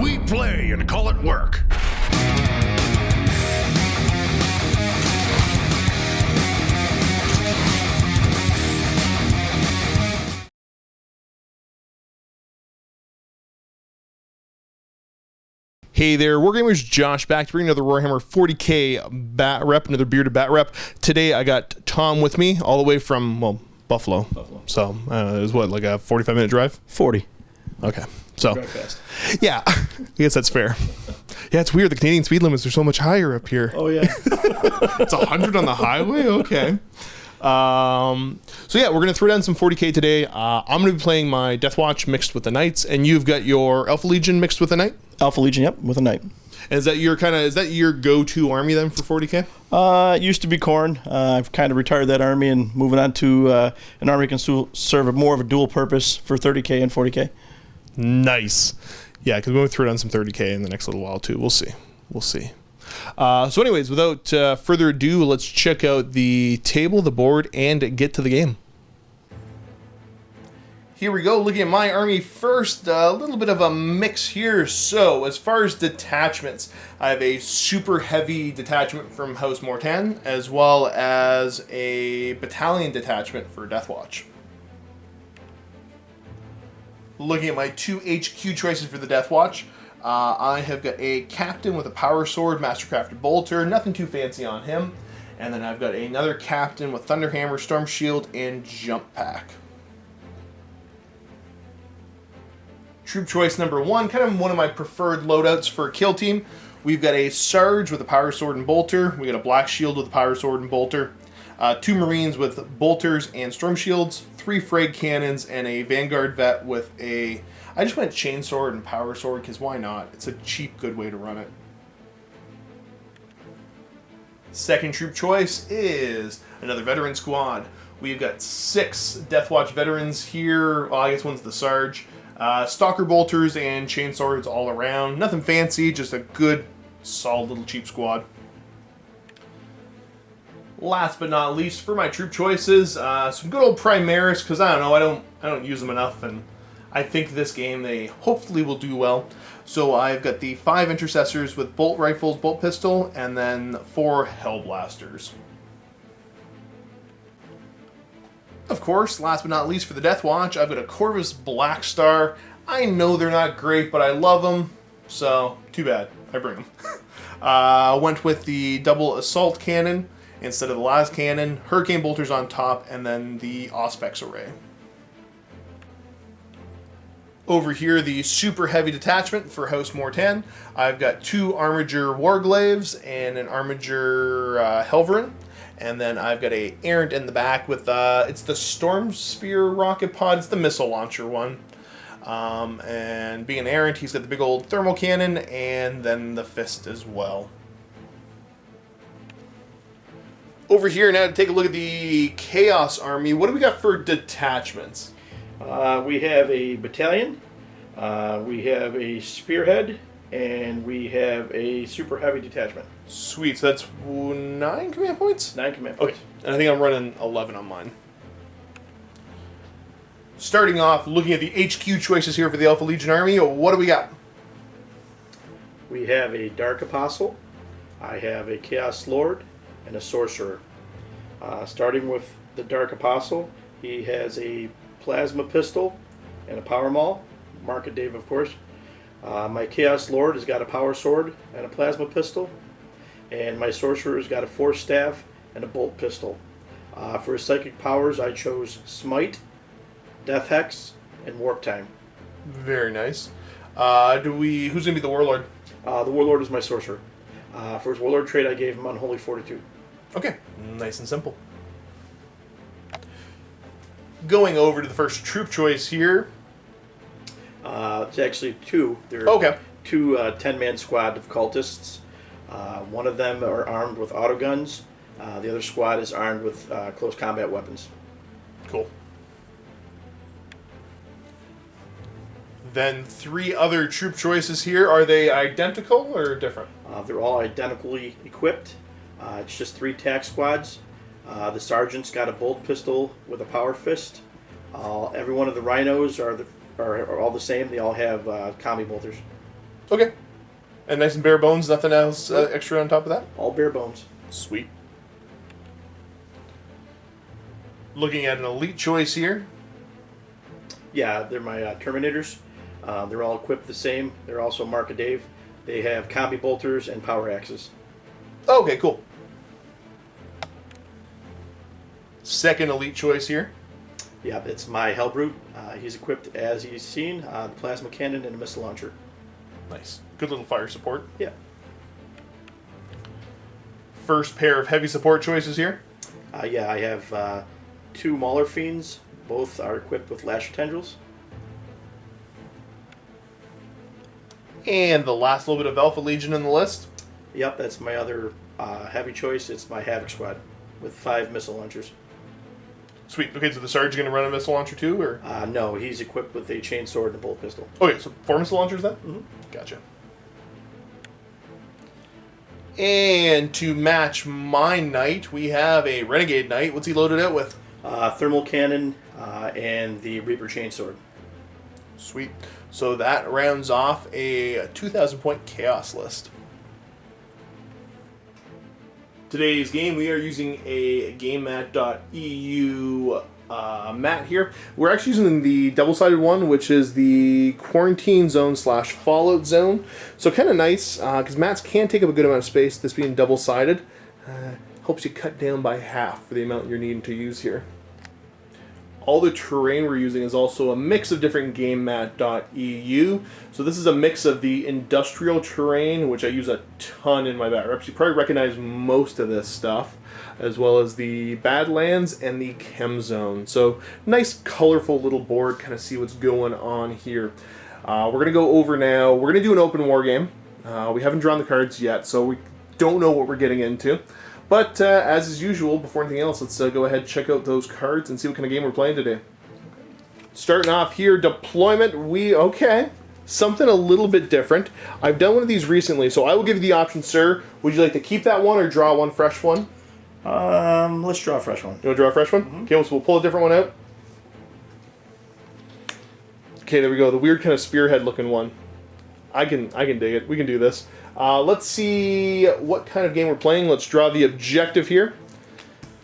We play and call it work. Hey there, Wargamers Josh back to bring another Warhammer 40k Batrep, another bearded Batrep. Today I got Tom with me, all the way from, well, Buffalo. So, it was what, like a 45-minute drive? 40. Okay. So, Drive fast. yeah, I guess that's fair. Yeah, it's weird. The Canadian speed limits are so much higher up here. Oh, yeah. It's 100 on the highway? Okay. So yeah, we're going to throw down some 40k today. I'm going to be playing my Deathwatch mixed with the Knights, and you've got your Alpha Legion mixed with the Knight? Alpha Legion, yep, with a Knight. And is that your go-to army then for 40k? It used to be Khorne. I've kind of retired that army and moving on to an army that can serve more of a dual purpose for 30k and 40k. Nice. Yeah, because we're going to throw down some 30k in the next little while too. We'll see. So anyways, without further ado, let's check out the table, the board, and get to the game. Here we go, looking at my army first, a little bit of a mix here. So, as far as detachments, I have a super heavy detachment from House Mortan, as well as a battalion detachment for Deathwatch. Looking at my two HQ choices for the Deathwatch, I have got a captain with a power sword, mastercrafted bolter, nothing too fancy on him. And then I've got another captain with thunderhammer, storm shield, and jump pack. Troop choice number one, kind of one of my preferred loadouts for a kill team. We've got a Sarge with a power sword and bolter. We got a Black Shield with a power sword and bolter. 2 Marines with bolters and storm shields. 3 frag cannons and a Vanguard vet with a... I just went chainsword and power sword because why not? It's a cheap, good way to run it. Second troop choice is another veteran squad. We've got 6 Deathwatch veterans here. Well, I guess one's the Sarge. Stalker bolters and chainswords all around. Nothing fancy, just a good, solid little cheap squad. Last but not least, for my troop choices, some good old Primaris, because I don't know, I don't use them enough, and I think this game they hopefully will do well. So I've got the 5 intercessors with bolt rifles, bolt pistol, and then 4 hellblasters. Of course, last but not least for the Deathwatch, I've got a Corvus Black Star. I know they're not great, but I love them, so too bad. I bring them. Went with the double assault cannon instead of the last cannon, hurricane bolters on top, and then the Auspex array. Over here, the super heavy detachment for House Mortan. I've got 2 Armiger Warglaves and an Armiger Helverin. And then I've got a Errant in the back with, it's the Storm Spear rocket pod. It's the missile launcher one. And being an Errant, he's got the big old thermal cannon and then the fist as well. Over here now to take a look at the Chaos Army. What do we got for detachments? We have a battalion, we have a spearhead, and we have a super heavy detachment. Sweet, so that's 9 command points? 9 command points. Okay, and I think I'm running 11 on mine. Starting off, looking at the HQ choices here for the Alpha Legion Army, what do we got? We have a Dark Apostle, I have a Chaos Lord, and a Sorcerer. Starting with the Dark Apostle, he has a plasma pistol and a power maul. Mark it, Dave, of course. My Chaos Lord has got a power sword and a plasma pistol. And my Sorcerer's got a Force Staff and a bolt pistol. For his psychic powers, I chose Smite, Death Hex, and Warp Time. Very nice. Who's going to be the Warlord? The Warlord is my Sorcerer. For his Warlord trait, I gave him Unholy Fortitude. Okay, nice and simple. Going over to the first troop choice here. It's actually 2. There are okay. 2 10-man squad of cultists. One of them are armed with autoguns. The other squad is armed with close combat weapons. Cool. Then 3 other troop choices here. Are they identical or different? They're all identically equipped. It's just 3 tac squads. The sergeant's got a bolt pistol with a power fist. Every one of the rhinos are all the same. They all have combi bolters. Okay. And nice and bare bones, nothing else extra on top of that? All bare bones. Sweet. Looking at an elite choice here. Yeah, they're my Terminators. They're all equipped the same. They're also Mark of Dave. They have combi bolters and power axes. Okay, cool. Second elite choice here. Yeah, it's my Hellbrute. He's equipped as he's seen, the plasma cannon and a missile launcher. Nice. Good little fire support. Yeah. First pair of heavy support choices here. Yeah, I have 2 Mauler Fiends. Both are equipped with Lasher Tendrils. And the last little bit of Alpha Legion in the list. Yep, that's my other heavy choice. It's my Havoc Squad with 5 missile launchers. Sweet. Okay, so the Sarge going to run a missile launcher too, or? No, he's equipped with a chain sword and a bolt pistol. Okay, so 4 missile launchers then? Mm-hmm. Gotcha. And to match my knight, we have a Renegade Knight. What's he loaded out with? Thermal cannon and the Reaper chainsword. Sweet. So that rounds off a 2,000 point chaos list. Today's game, we are using a GameMat.eu mat here. We're actually using the double-sided one, which is the Quarantine Zone / Fallout Zone. So kind of nice, because mats can take up a good amount of space, this being double-sided. Helps you cut down by half for the amount you're needing to use here. All the terrain we're using is also a mix of different GameMat.eu. So this is a mix of the industrial terrain, which I use a ton in my Batrep. You probably recognize most of this stuff, as well as the Badlands and the Chem Zone. So nice, colorful little board, kind of see what's going on here. We're going to go over now. We're going to do an open war game. We haven't drawn the cards yet, so we don't know what we're getting into. But as is usual, before anything else, let's go ahead and check out those cards and see what kind of game we're playing today. Starting off here, deployment, something a little bit different. I've done one of these recently, so I will give you the option, sir. Would you like to keep that one or draw one fresh one? Let's draw a fresh one. You want to draw a fresh one? Mm-hmm. Okay, so we'll pull a different one out. Okay, there we go. The weird kind of spearhead looking one. I can dig it. We can do this. Let's see what kind of game we're playing. Let's draw the objective here.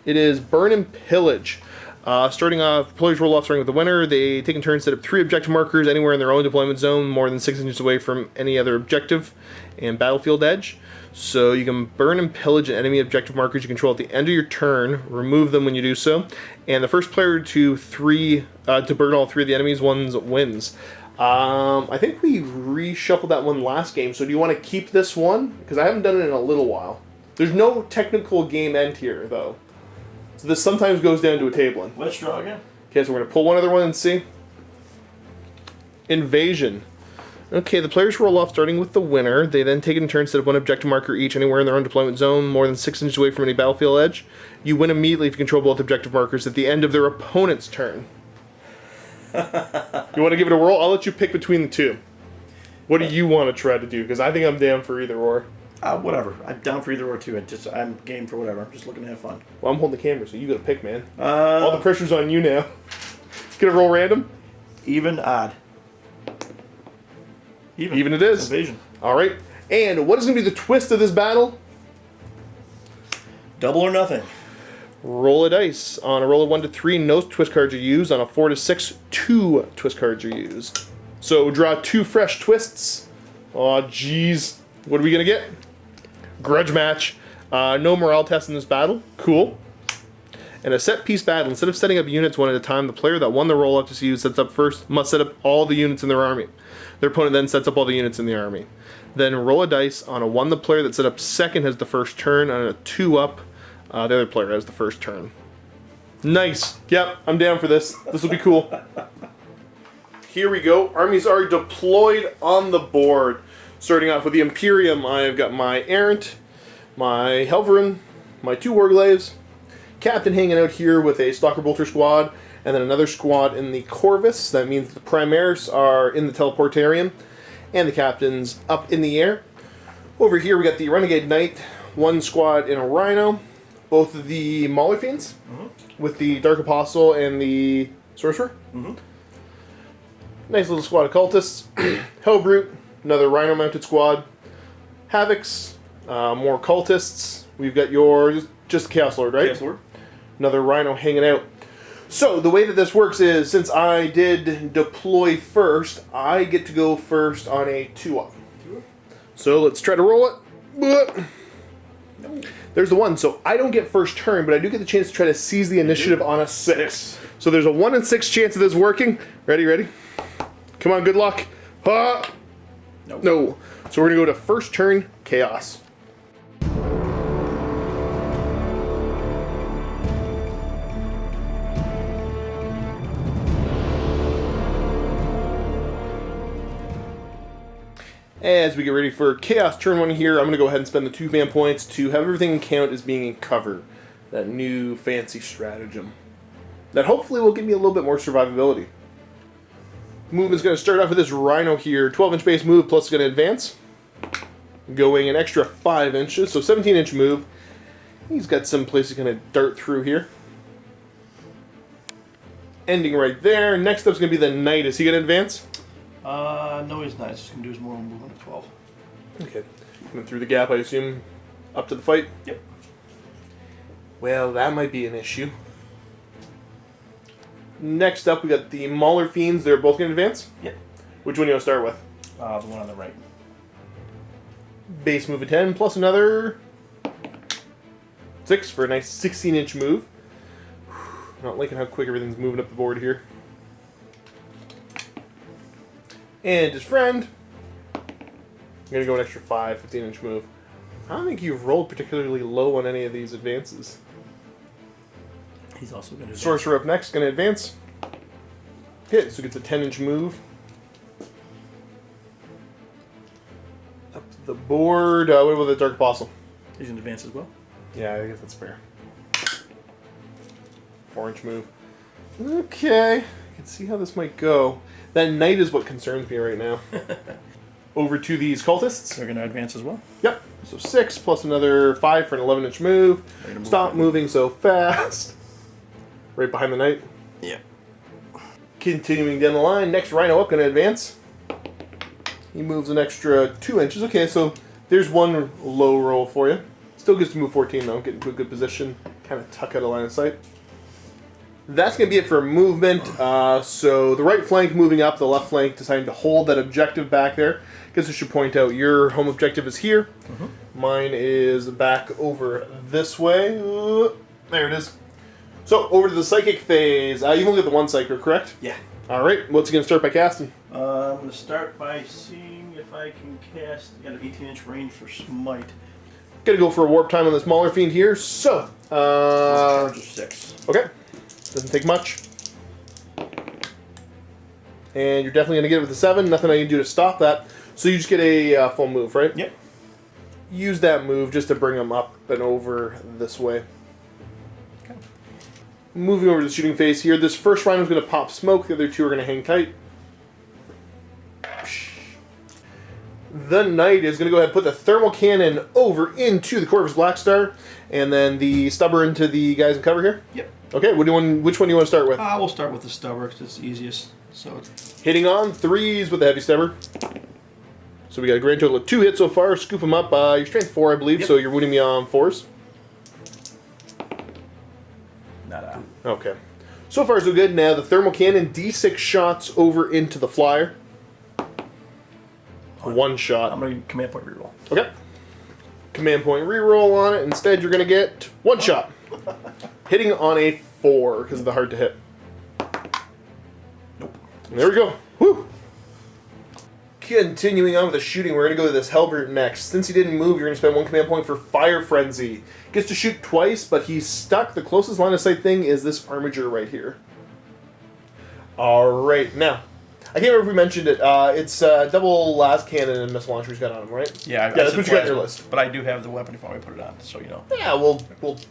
It is Burn and Pillage. Starting off, players roll off starting with the winner. They take in turn set up 3 objective markers anywhere in their own deployment zone, more than 6 inches away from any other objective and battlefield edge. So you can burn and pillage an enemy objective markers you control at the end of your turn. Remove them when you do so. And the first player to burn all 3 of the enemies wins. I think we reshuffled that one last game, so do you want to keep this one? Because I haven't done it in a little while. There's no technical game end here, though. So this sometimes goes down to a tabling. Let's draw again. Okay, so we're going to pull one other one and see. Invasion. Okay, the players roll off starting with the winner. They then take it in turn, set up 1 objective marker each anywhere in their own deployment zone, more than 6 inches away from any battlefield edge. You win immediately if you control both objective markers at the end of their opponent's turn. You want to give it a whirl? I'll let you pick between the 2. What do you want to try to do? Because I think I'm down for either or. Whatever. I'm down for either or too. I'm game for whatever. I'm just looking to have fun. Well, I'm holding the camera, so you got to pick, man. All the pressure's on you now. Gonna roll random? Even, odd. Even it is. Invasion. All right. And what is going to be the twist of this battle? Double or nothing. Roll a dice. On a roll of 1 to 3, no twist cards are used. On a 4 to 6, 2 twist cards are used. So draw 2 fresh twists. Aw, jeez. What are we going to get? Grudge match. No morale test in this battle. Cool. And a set piece battle. Instead of setting up units one at a time, the player that won the roll up to use sets up first must set up all the units in their army. Their opponent then sets up all the units in the army. Then roll a dice. On a 1, the player that set up second has the first turn. On a 2 up, the other player has the first turn. Nice. Yep, I'm down for this. This will be cool. Here we go. Armies are deployed on the board. Starting off with the Imperium, I've got my Errant, my Helverin, my 2 Warglaves, Captain hanging out here with a Stalker Bolter squad, and then another squad in the Corvus. That means the Primaris are in the Teleportarium, and the Captain's up in the air. Over here we got the Renegade Knight, 1 squad in a Rhino, both of the Mauler Fiends, with the Dark Apostle and the Sorcerer. Nice little squad of Cultists, Hellbrute, another Rhino mounted squad. Havocs, more cultists. We've got your just Chaos Lord, right? Chaos Lord. Another Rhino hanging out. So the way that this works is, since I did deploy first, I get to go first on a 2-up. So let's try to roll it. There's the 1. So I don't get first turn, but I do get the chance to try to seize the initiative on a 6. So there's a 1 in 6 chance of this working. Ready? Come on, good luck. No. So we're going to go to first turn, Chaos. As we get ready for Chaos turn 1 here, I'm going to go ahead and spend the 2 man points to have everything count as being in cover. That new fancy stratagem. That hopefully will give me a little bit more survivability. Movement's going to start off with this Rhino here. 12-inch base move, plus it's going to advance. Going an extra 5 inches, so 17-inch move. He's got some place he's going to dart through here. Ending right there. Next up is going to be the Knight. Is he going to advance? No, he's not. He's going to do his normal movement of 12. Okay. Coming through the gap, I assume, up to the fight? Yep. Well, that might be an issue. Next up, we got the Mauler Fiends. They're both going to advance? Yep. Which one do you want to start with? The one on the right. Base move of 10, plus another 6 for a nice 16-inch move. Not liking how quick everything's moving up the board here. And his friend, I'm going to go an extra 5, 15-inch move. I don't think you've rolled particularly low on any of these advances. He's also going to Sorcerer up next, going to advance. Hit, so gets a 10-inch move. Up the board. What about the Dark Apostle? He's going to advance as well. Yeah, I guess that's fair. 4-inch move. Okay, I can see how this might go. That Knight is what concerns me right now. Over to these cultists. They're going to advance as well. Yep. So 6 plus another 5 for an 11-inch move. Stop moving so fast. Right behind the Knight. Yeah. Continuing down the line, next Rhino up, going to advance. He moves an extra 2 inches. Okay, so there's one low roll for you. Still gets to move 14 though, get into a good position, kind of tuck out of line of sight. That's going to be it for movement. So the right flank moving up, the left flank deciding to hold that objective back there. I guess I should point out your home objective is here. Mine is back over this way. There it is. So over to the psychic phase. You've only got the one psyker, correct? Yeah. All right. What's he going to start by casting? I'm going to start by seeing if I can cast. I got an 18-inch range for Smite. Got to go for a warp time on this Mauler Fiend here. So, Charge of 6. Okay. Doesn't take much. And you're definitely going to get it with a 7. Nothing I can do to stop that. So you just get a full move, right? Yep. Use that move just to bring them up and over this way. Okay. Moving over to the shooting phase here. This first Rhino is going to pop smoke. The other 2 are going to hang tight. The Knight is going to go ahead and put the thermal cannon over into the Corvus Blackstar. And then the stubber into the guys in cover here. Yep. Okay, which one do you want to start with? We'll start with the stubber because it's easiest. So it's Hitting on 3s with the heavy stubber. So we got a grand total of 2 hits so far. Scoop them up. Your strength 4, I believe, so you're wounding me on 4s. Nada. Okay. So far so good. Now the thermal cannon, D6 shots over into the flyer. 1 shot. I'm going to command point reroll. Okay. Command point reroll on it. Instead, you're going to get 1 shot. Hitting on a 4 because of the hard to hit. Nope. And there we go. Woo! Continuing on with the shooting, we're going to go to this Helbert next. Since he didn't move, you're going to spend 1 command point for Fire Frenzy. Gets to shoot twice, but he's stuck. The closest line of sight thing is this Armiger right here. Alright, now, I can't remember if we mentioned it. It's double last cannon and missile launcher he's got on him, right? Yeah, that's what you got on your list. But I do have the weapon if I want to put it on, so you know. Yeah, we'll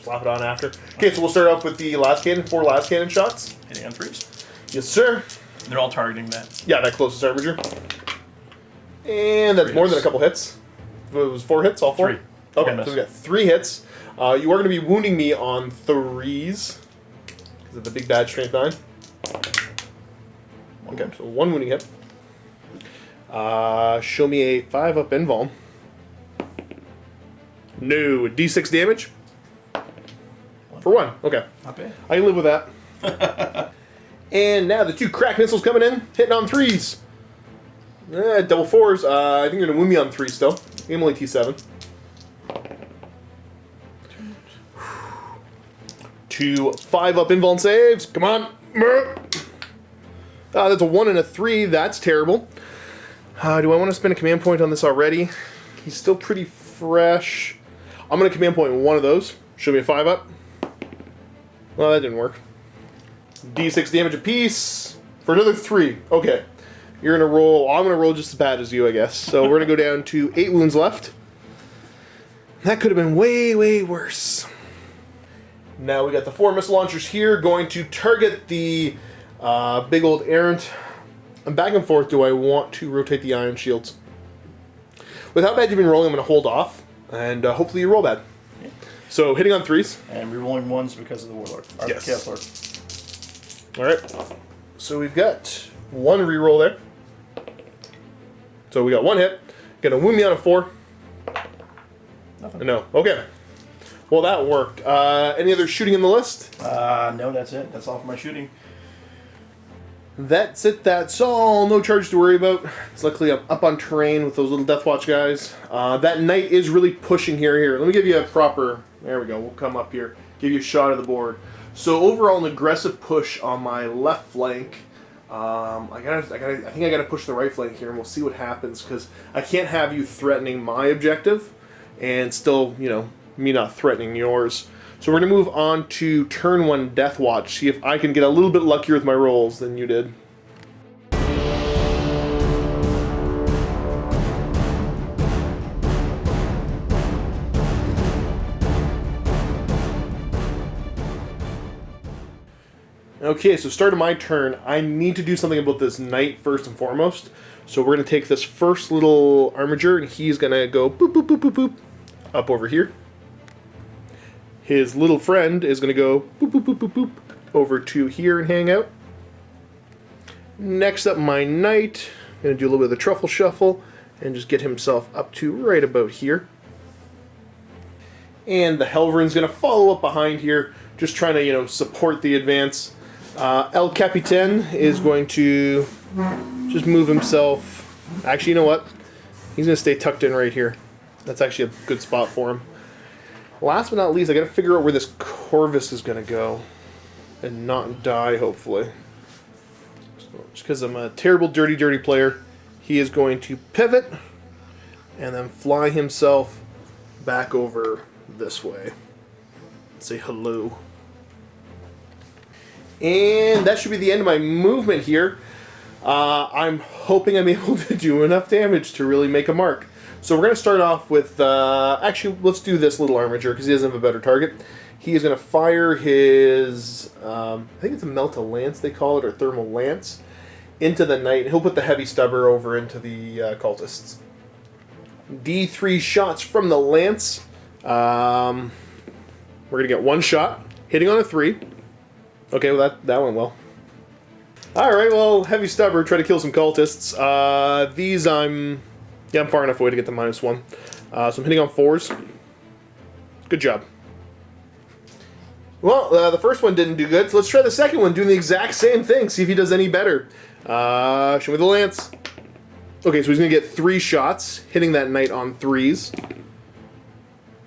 slap it on after. Okay, so we'll start off with the last cannon, 4 last cannon shots. Hitting on 3s. Yes, sir. They're all targeting that. Yeah, that closest Armiger. And that's more than a couple hits. It was 4 hits, all 4? 3. Okay, so we got 3 hits. You are going to be wounding me on 3s. Because of the big bad strength 9. Okay, so 1 wounding hit. Show me a 5-up invuln. No, D6 damage? For 1, okay. Not bad. I can live with that. And now the 2 crack missiles coming in, hitting on 3s. Double 4s. I think they're going to wound me on 3 still. I'm only T7. 2 5-up invuln saves. Come on. That's a 1 and a 3. That's terrible. Do I want to spend a command point on this already? He's still pretty fresh. I'm going to command point one of those. Show me a 5-up. Well, that didn't work. D6 damage apiece for another 3. Okay. You're going to roll. I'm going to roll just as bad as you, I guess. So we're going to go down to 8 wounds left. That could have been way, way worse. Now we got the 4 missile launchers here going to target the big old errant. I'm back and forth. Do I want to rotate the ion shields? With how bad you've been rolling, I'm going to hold off. And hopefully you roll bad. Yeah. So hitting on 3s. And rerolling 1s because of the Warlord. Or Yes. the Chaos Lord. Alright. So we've got 1 reroll there. So we got 1 hit. Gonna wound me on a 4. Nothing. No. Okay. Well, that worked. Any other shooting in the list? No, that's it. That's all for my shooting. That's it. That's all. No charge to worry about. It's luckily I'm up on terrain with those little Deathwatch guys. That knight is really pushing here. Let me give you a proper... There we go. We'll come up here. Give you a shot of the board. So overall, an aggressive push on my left flank. I think I gotta push the right flank here, and we'll see what happens, because I can't have you threatening my objective, and still, you know, me not threatening yours. So we're gonna move on to turn 1 Deathwatch. See if I can get a little bit luckier with my rolls than you did. Okay, so start of my turn, I need to do something about this knight first and foremost. So we're going to take this first little armiger, and he's going to go boop, boop, boop, boop, boop, up over here. His little friend is going to go boop, boop, boop, boop, boop, over to here and hang out. Next up, my knight, going to do a little bit of the truffle shuffle, and just get himself up to right about here. And the Helverin's going to follow up behind here, just trying to, you know, support the advance. El Capitan is going to just move himself. Actually, you know what? He's going to stay tucked in right here. That's actually a good spot for him. Last but not least, I got to figure out where this Corvus is going to go and not die, hopefully. So, just because I'm a terrible, dirty, dirty player, he is going to pivot and then fly himself back over this way. Say hello. And that should be the end of my movement here. I'm hoping I'm able to do enough damage to really make a mark. So we're going to start off with... actually, let's do this little armiger, because he doesn't have a better target. He is going to fire his... I think it's a Melta Lance, they call it, or Thermal Lance, into the knight. He'll put the heavy stubber over into the cultists. D3 shots from the Lance. We're going to get 1 shot, hitting on a 3. Okay, well, that went well. Alright, well, heavy stubber, try to kill some cultists. These I'm far enough away to get the -1. So I'm hitting on 4s. Good job. Well, the first one didn't do good, so let's try the second one, doing the exact same thing, see if he does any better. Show me the lance. Okay, so he's going to get 3 shots, hitting that knight on 3s.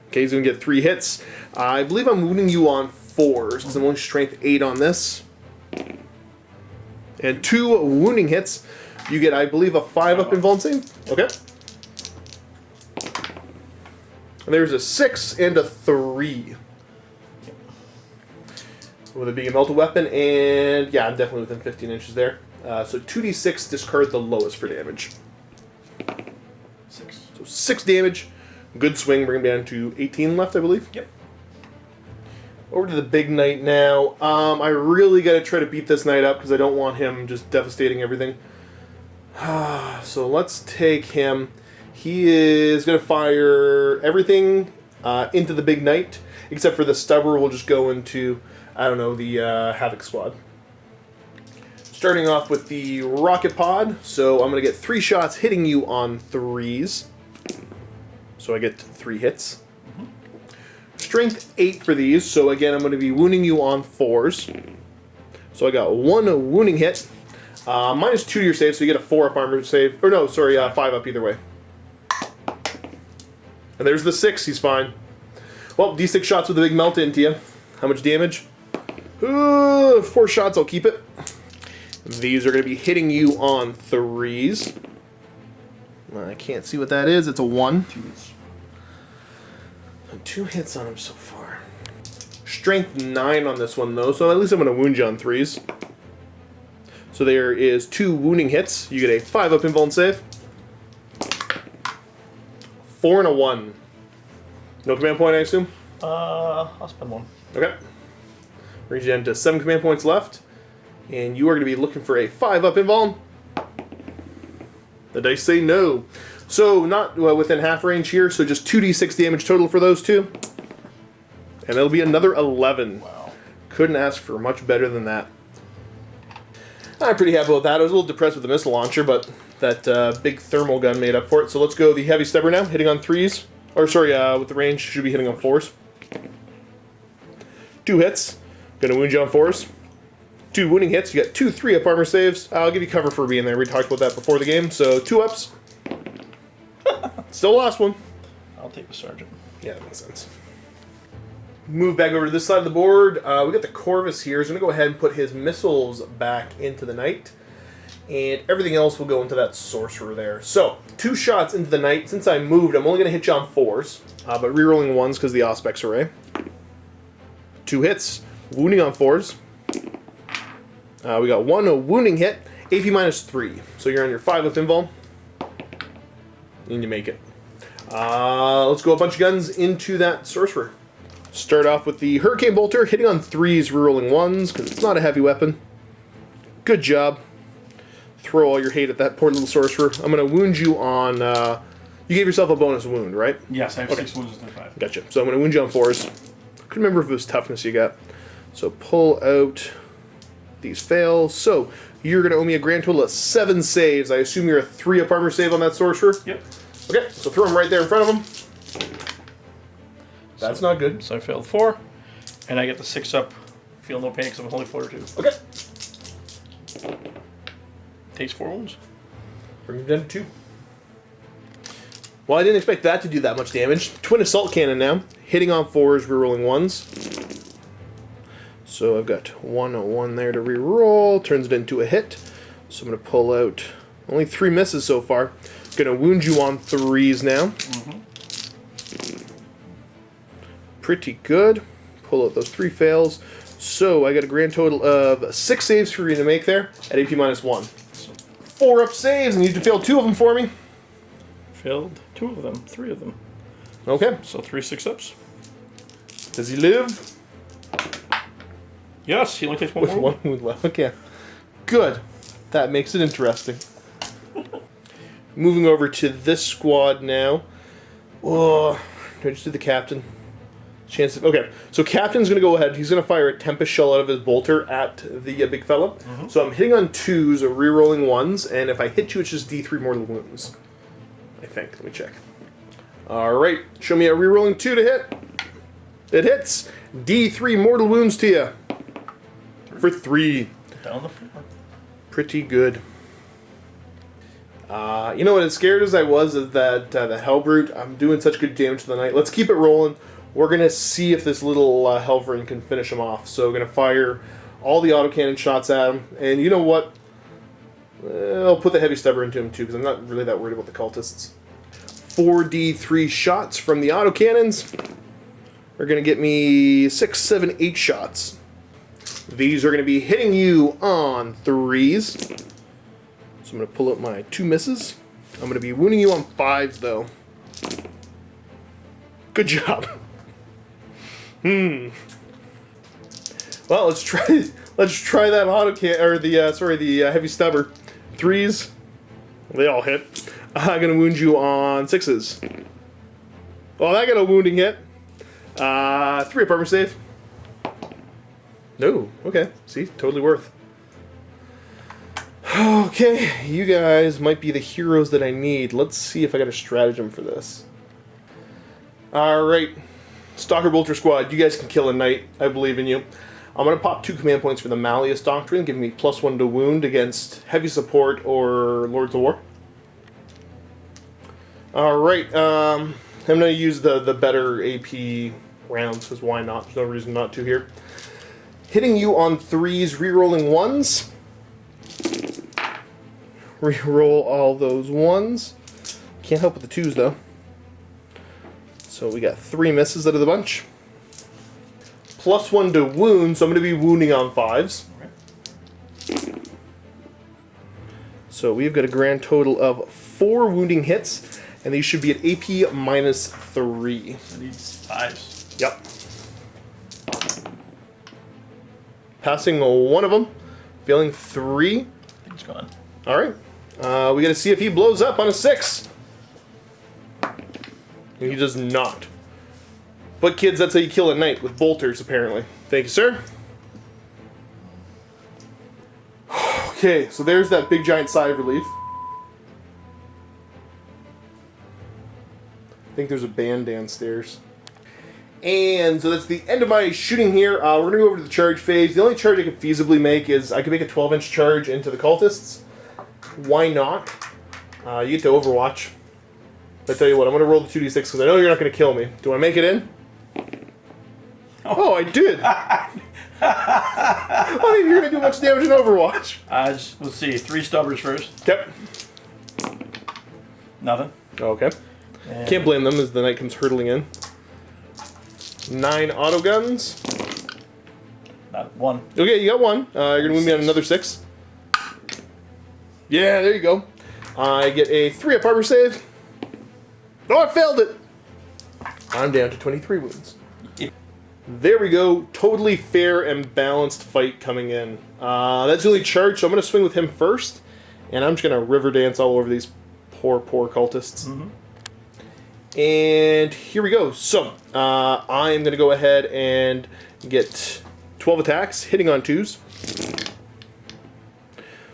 Okay, he's going to get 3 hits. I believe I'm wounding you on 4s, because I'm only strength 8 on this. And 2 wounding hits. You get, I believe, a 5-up invuln save. Okay. And there's a 6 and a 3. With it being a melted weapon, and yeah, I'm definitely within 15 inches there. So 2d6, discard the lowest for damage. 6. So 6 damage. Good swing, bring him down to 18 left, I believe. Yep. Over to the big knight now. I really got to try to beat this knight up because I don't want him just devastating everything. So let's take him. He is going to fire everything into the big knight, except for the stubber will just go into, I don't know, the Havoc squad. Starting off with the rocket pod, so I'm going to get 3 shots hitting you on 3s. So I get 3 hits. Strength 8 for these, so again I'm going to be wounding you on 4s. So I got 1 wounding hit. Minus 2 to your save, so you get a 4-up armor save. Or no, sorry, 5-up either way. And there's the 6, he's fine. Well, D6 shots with a big melt into you. How much damage? 4 shots, I'll keep it. These are going to be hitting you on 3s. I can't see what that is. It's a 1. 2 hits on him so far. Strength 9 on this one, though, so at least I'm going to wound you on 3s. So there is 2 wounding hits. You get a 5-up invuln save. 4 and a 1. No command point, I assume? I'll spend 1. Okay. Brings you down to 7 command points left. And you are going to be looking for a 5-up invuln. The dice say no. So not within half range here, so just 2d6 damage total for those 2. And it'll be another 11. Wow. Couldn't ask for much better than that. I'm pretty happy with that. I was a little depressed with the missile launcher, but that big thermal gun made up for it. So let's go the heavy stubber now, hitting on 3s. Or sorry, with the range, should be hitting on 4s. 2 hits. Gonna wound you on 4s. 2 wounding hits. You got 2 3-up armor saves. I'll give you cover for being there. We talked about that before the game. So 2 ups. Still lost 1. I'll take the sergeant. Yeah, that makes sense. Move back over to this side of the board. We got the Corvus here. He's going to go ahead and put his missiles back into the Knight. And everything else will go into that Sorcerer there. So, 2 shots into the Knight. Since I moved, I'm only going to hit you on 4s. But rerolling 1s because the Auspex Array. 2 hits. Wounding on 4s. We got 1 wounding hit. AP minus 3. So you're on your 5 with invuln. And you make it. Let's go a bunch of guns into that Sorcerer. Start off with the Hurricane Bolter, hitting on 3s, rerolling 1s, because it's not a heavy weapon. Good job. Throw all your hate at that poor little Sorcerer. I'm going to wound you on... you gave yourself a bonus wound, right? Yes, I have 6 wounds instead of 5. Gotcha. So I'm going to wound you on 4s. Couldn't remember if it was toughness you got. So pull out these fails. So you're going to owe me a grand total of 7 saves. I assume you're a 3-up armor save on that Sorcerer? Yep. Okay, so throw him right there in front of him. That's not good. So I failed 4. And I get the 6-up. Feel no pain because I'm only 4 or 2. Okay. Takes 4 wounds. Bring him down to 2. Well, I didn't expect that to do that much damage. Twin Assault Cannon now. Hitting on 4s, rerolling 1s. So I've got 1 there to reroll. Turns it into a hit. So I'm going to pull out only 3 misses so far. Going to wound you on 3s now. Pretty good. Pull out those 3 fails. So I got a grand total of 6 saves for you to make there at AP minus 1. 4-up saves, and you need to fail 2 of them for me. Failed 2 of them. 3 of them. Okay. So 3 6-ups. Does he live? Yes, he only takes 1 With more. 1 wound left. Okay. Good. That makes it interesting. Moving over to this squad now. Oh, do I just do the captain? Chance of, okay, so captain's going to go ahead. He's going to fire a Tempest Shell out of his bolter at the big fella. So I'm hitting on 2s, or re-rolling 1s, and if I hit you, it's just D3 mortal wounds. I think. Let me check. All right, show me a re-rolling 2 to hit. It hits. D3 mortal wounds to you. For 3. Down the floor. Pretty good. You know what, as scared as I was of that the Hellbrute, I'm doing such good damage to the Knight. Let's keep it rolling. We're going to see if this little Helverin can finish him off. So we're going to fire all the autocannon shots at him. And you know what? I'll put the heavy stubber into him too, because I'm not really that worried about the cultists. 4d3 shots from the autocannons are going to get me 6, 7, 8 shots. These are going to be hitting you on 3s. So I'm going to pull up my 2 misses. I'm going to be wounding you on 5s, though. Good job. Well, let's try that or the heavy stubber. 3s, they all hit. I'm gonna wound you on 6s. Well, that got a wounding hit. 3-up armor save. No, okay. See, totally worth. Okay, you guys might be the heroes that I need. Let's see if I got a stratagem for this. Alright, Stalker Bolter Squad, you guys can kill a knight. I believe in you. I'm going to pop 2 command points for the Malleus Doctrine, giving me +1 to wound against heavy support or Lords of War. Alright, I'm going to use the better AP rounds, because why not? There's no reason not to here. Hitting you on 3s, rerolling 1s. Reroll all those 1s. Can't help with the 2s, though. So we got 3 misses out of the bunch. +1 to wound, so I'm going to be wounding on 5s. Okay. So we've got a grand total of 4 wounding hits, and these should be at AP -3. So these 5s. Yep. Passing 1 of them, failing 3. He's gone. All right. We got to see if he blows up on a 6. He does not. But kids, that's how you kill a knight, with bolters, apparently. Thank you, sir. Okay, so there's that big giant sigh of relief. I think there's a band downstairs. And so that's the end of my shooting here. We're going to go over to the charge phase. The only charge I could feasibly make is I could make a 12-inch charge into the cultists. Why not? You get to Overwatch. But I tell you what, I'm going to roll the 2d6 because I know you're not going to kill me. Do I make it in? Oh, I did! I don't think you're going to do much damage in Overwatch. Let's see, 3 stubbers first. Yep. Nothing. Okay. And Can't blame them as the knight comes hurtling in. 9 autoguns. Not 1. Okay, you got 1. You're going to move me on another 6. Yeah, there you go. I get a 3-up armor save. Oh, I failed it! I'm down to 23 wounds. There we go. Totally fair and balanced fight coming in. That's the only charge, so I'm going to swing with him first. And I'm just going to river dance all over these poor cultists. Mm-hmm. And here we go. So, I am going to go ahead and get 12 attacks, hitting on 2s.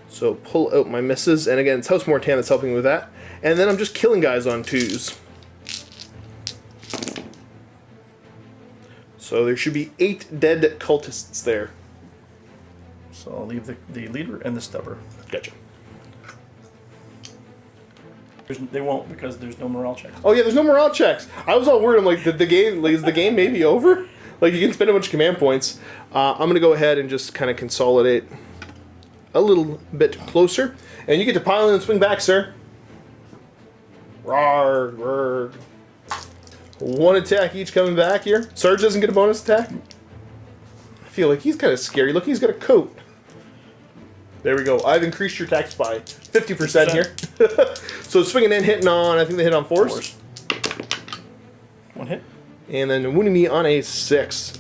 So, pull out my misses. And again, it's House Mortan that's helping me with that. And then I'm just killing guys on 2s. So there should be 8 dead cultists there. So I'll leave the leader and the stubber. Gotcha. They won't because there's no morale checks. Oh yeah, there's no morale checks. I was all worried. I'm like, is the game maybe over? Like you can spend a bunch of command points. I'm gonna go ahead and just kind of consolidate a little bit closer, and you get to pile in and swing back, sir. Rawr, rawr. 1 attack each coming back here. Sarge doesn't get a bonus attack. I feel like he's kind of scary. Look, he's got a coat. There we go. I've increased your attacks by 50% here. So swinging in, hitting on, I think they hit on 4s. 1 hit. And then wounding me on a 6.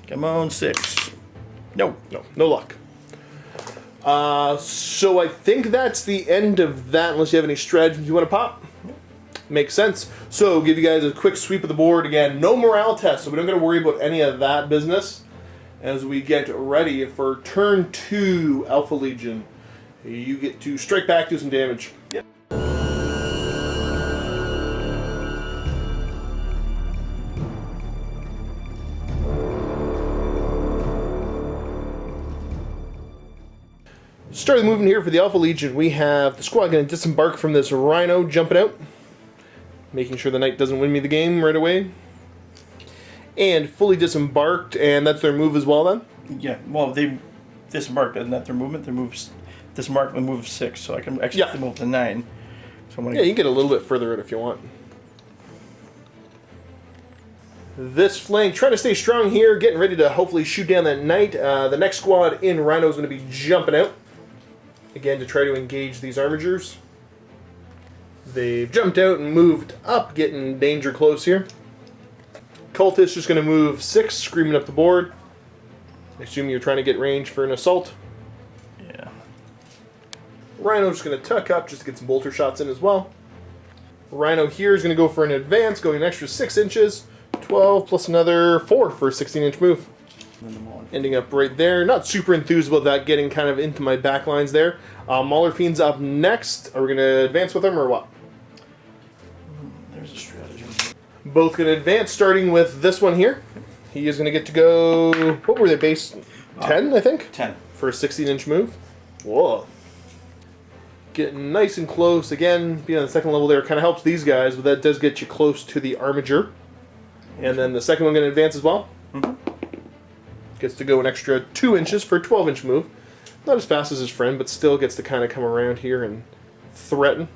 Come on, 6. No. No luck. So I think that's the end of that, unless you have any stratagems you want to pop. Makes sense. So, give you guys a quick sweep of the board. Again, no morale test, so we don't got to worry about any of that business as we get ready for turn 2, Alpha Legion. You get to strike back, do some damage. Yep. Starting moving here for the Alpha Legion, we have the squad going to disembark from this rhino jumping out. Making sure the knight doesn't win me the game right away. And fully disembarked, and that's their move as well then? Yeah, well, they disembarked, isn't that their movement? Their move's disembarked and move 6, so I can actually move to 9. So I'm gonna you can get a little bit further out if you want. This flank, trying to stay strong here, getting ready to hopefully shoot down that knight. The next squad in Rhino is going to be jumping out. Again, to try to engage these armigers. They've jumped out and moved up, getting danger close here. Cultist just going to move 6, screaming up the board. I assume you're trying to get range for an assault. Yeah. Rhino's just going to tuck up just to get some bolter shots in as well. Rhino here is going to go for an advance, going an extra 6 inches. 12 plus another 4 for a 16-inch move. And then the Mauler. Ending up right there. Not super enthused about that, getting kind of into my back lines there. Mauler Fiend's up next. Are we going to advance with him or what? There's a strategy. Both going to advance, starting with this one here. He is going to get to go... What were they, base 10, I think? 10. For a 16-inch move. Whoa. Getting nice and close. Again, being on the second level there kind of helps these guys, but that does get you close to the armiger. And then the second one going to advance as well. Gets to go an extra 2 inches for a 12-inch move. Not as fast as his friend, but still gets to kind of come around here and threaten.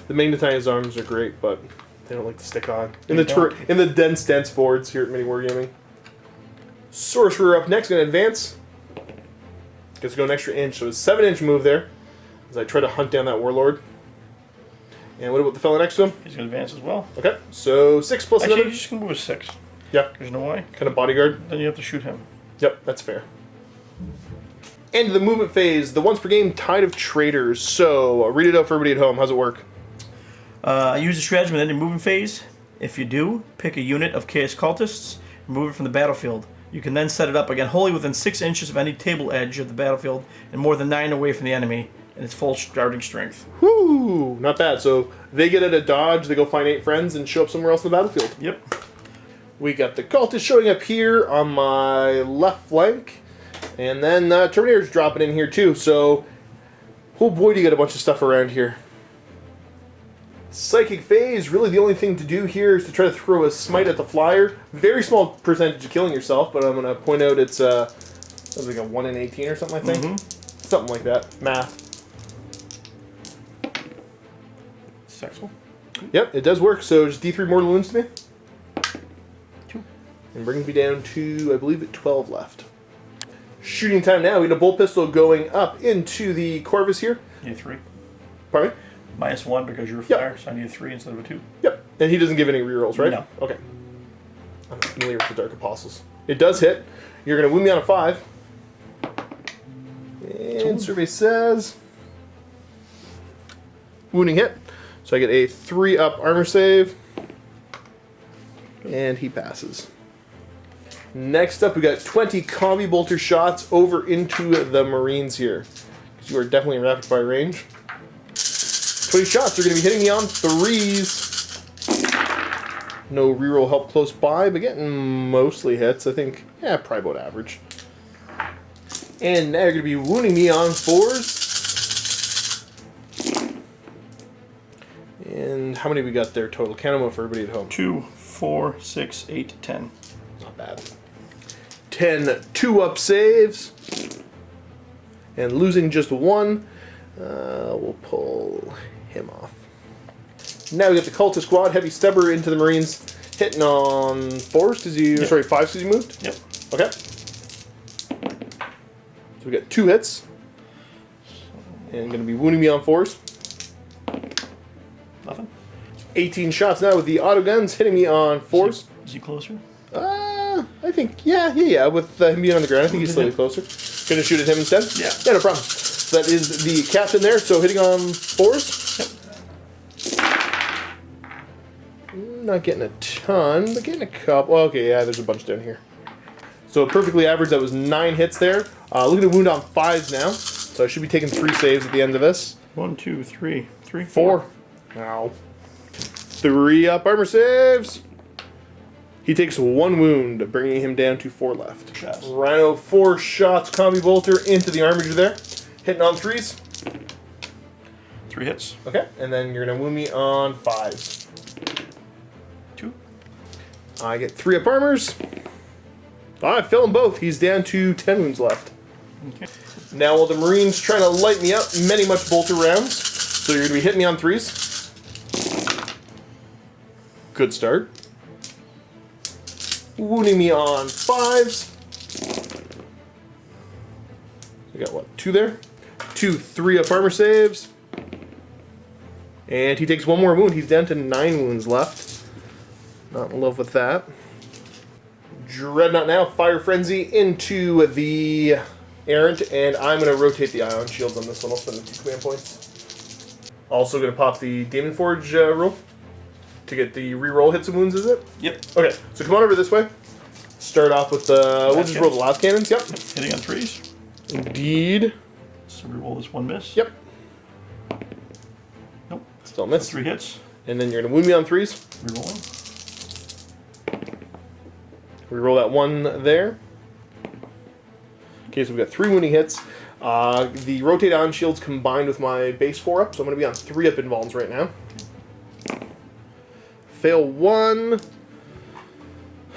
The Magnetized arms are great, but they don't like to stick on. In the dense boards here at MiniWarGaming. Sorcerer up next, going to advance. Gets to go an extra inch, so it's a 7-inch move there. As I try to hunt down that Warlord. And what about the fella next to him? He's going to advance as well. Okay, so 6 plus Actually, another. he's just going to move a 6. Yeah. There's no way. Kind of bodyguard. Then you have to shoot him. Yep, that's fair. End of the movement phase, the once per game Tide of Traitors. So, read it out for everybody at home. How's it work? Use the stratagem in the movement phase. If you do, pick a unit of Chaos Cultists and move it from the battlefield. You can then set it up again wholly within 6 inches of any table edge of the battlefield and more than 9 away from the enemy and its full starting strength. Whoo! Not bad. So, they get at a dodge, they go find 8 friends and show up somewhere else in the battlefield. Yep. We got the Cultist showing up here on my left flank. And then Terminator's dropping in here too. So, oh boy, do you get a bunch of stuff around here. Psychic phase, really the only thing to do here is to try to throw a smite at the flyer. Very small percentage of killing yourself, but I'm going to point out it's like a 1 in 18 or something, I think. Something like that. Math. Sexual. Yep, it does work. So just D3 mortal wounds to me. 2. And brings me down to, I believe, at 12 left. Shooting time now. We got a bolt pistol going up into the Corvus here. You need 3. Pardon me? -1 because you're a flyer, so I need a 3 instead of a 2. Yep. And he doesn't give any rerolls, right? No. Okay. I'm not familiar with the Dark Apostles. It does hit. You're going to wound me on a 5. And survey says... Wounding hit. So I get a 3-up armor save. And he passes. Next up, we got 20 combi bolter shots over into the Marines here. You are definitely in rapid fire range. 20 shots are going to be hitting me on 3s. No reroll help close by, but getting mostly hits. I think, yeah, probably about average. And now you're going to be wounding me on 4s. And how many we got there total? Count them up for everybody at home. 2, 4, 6, 8, 10. Not bad. 10 2-up saves. And losing just 1. We'll pull him off. Now we got the Cultist squad. Heavy Stubber into the Marines. Hitting on 4s because you... Yep. Sorry, 5s because you moved? Yep. Okay. So we got 2 hits. And going to be wounding me on 4s. Nothing. 18 shots now with the auto guns hitting me on 4s. Is he closer? I think, yeah. With him being on the ground, I think he's slightly closer. Gonna shoot at him instead? Yeah. Yeah, no problem. So that is the captain there, so hitting on 4s. Yep. Not getting a ton, but getting a couple. Okay, yeah, there's a bunch down here. So perfectly average, that was 9 hits there. Looking to wound on 5s now. So I should be taking 3 saves at the end of this. 1, 2, 3. 3, 4. Ow. 3-up armor saves. He takes 1 wound, bringing him down to 4 left. Shots. Rhino 4 shots, combi bolter into the armature there. Hitting on 3s. 3 hits. Okay, and then you're going to wound me on 5s. 2. I get 3-up armors. I fill them both. He's down to 10 wounds left. Okay. Now while the Marines trying to light me up, many much bolter rounds. So you're going to be hitting me on 3s. Good start. Wounding me on 5s. We got what? 2 there? 2 3-up armor saves. And he takes 1 more wound. He's down to 9 wounds left. Not in love with that. Dreadnought now. Fire Frenzy into the Errant. And I'm going to rotate the Ion Shields on this one. I'll spend the 2 command points. Also going to pop the Demon Forge roll. to get the reroll hits and wounds, is it? Yep. Okay, so come on over this way. Start off with the... We'll just roll the last cannons. Yep. Hitting on 3s. Indeed. So reroll this 1 miss. Yep. Nope. Still a miss. 3 hits. And then you're going to wound me on 3s. Rerolling. Reroll that 1 there. Okay, so we've got 3 wounding hits. The rotate on shields combined with my base 4 up, so I'm going to be on 3 up invulns right now. Fail 1.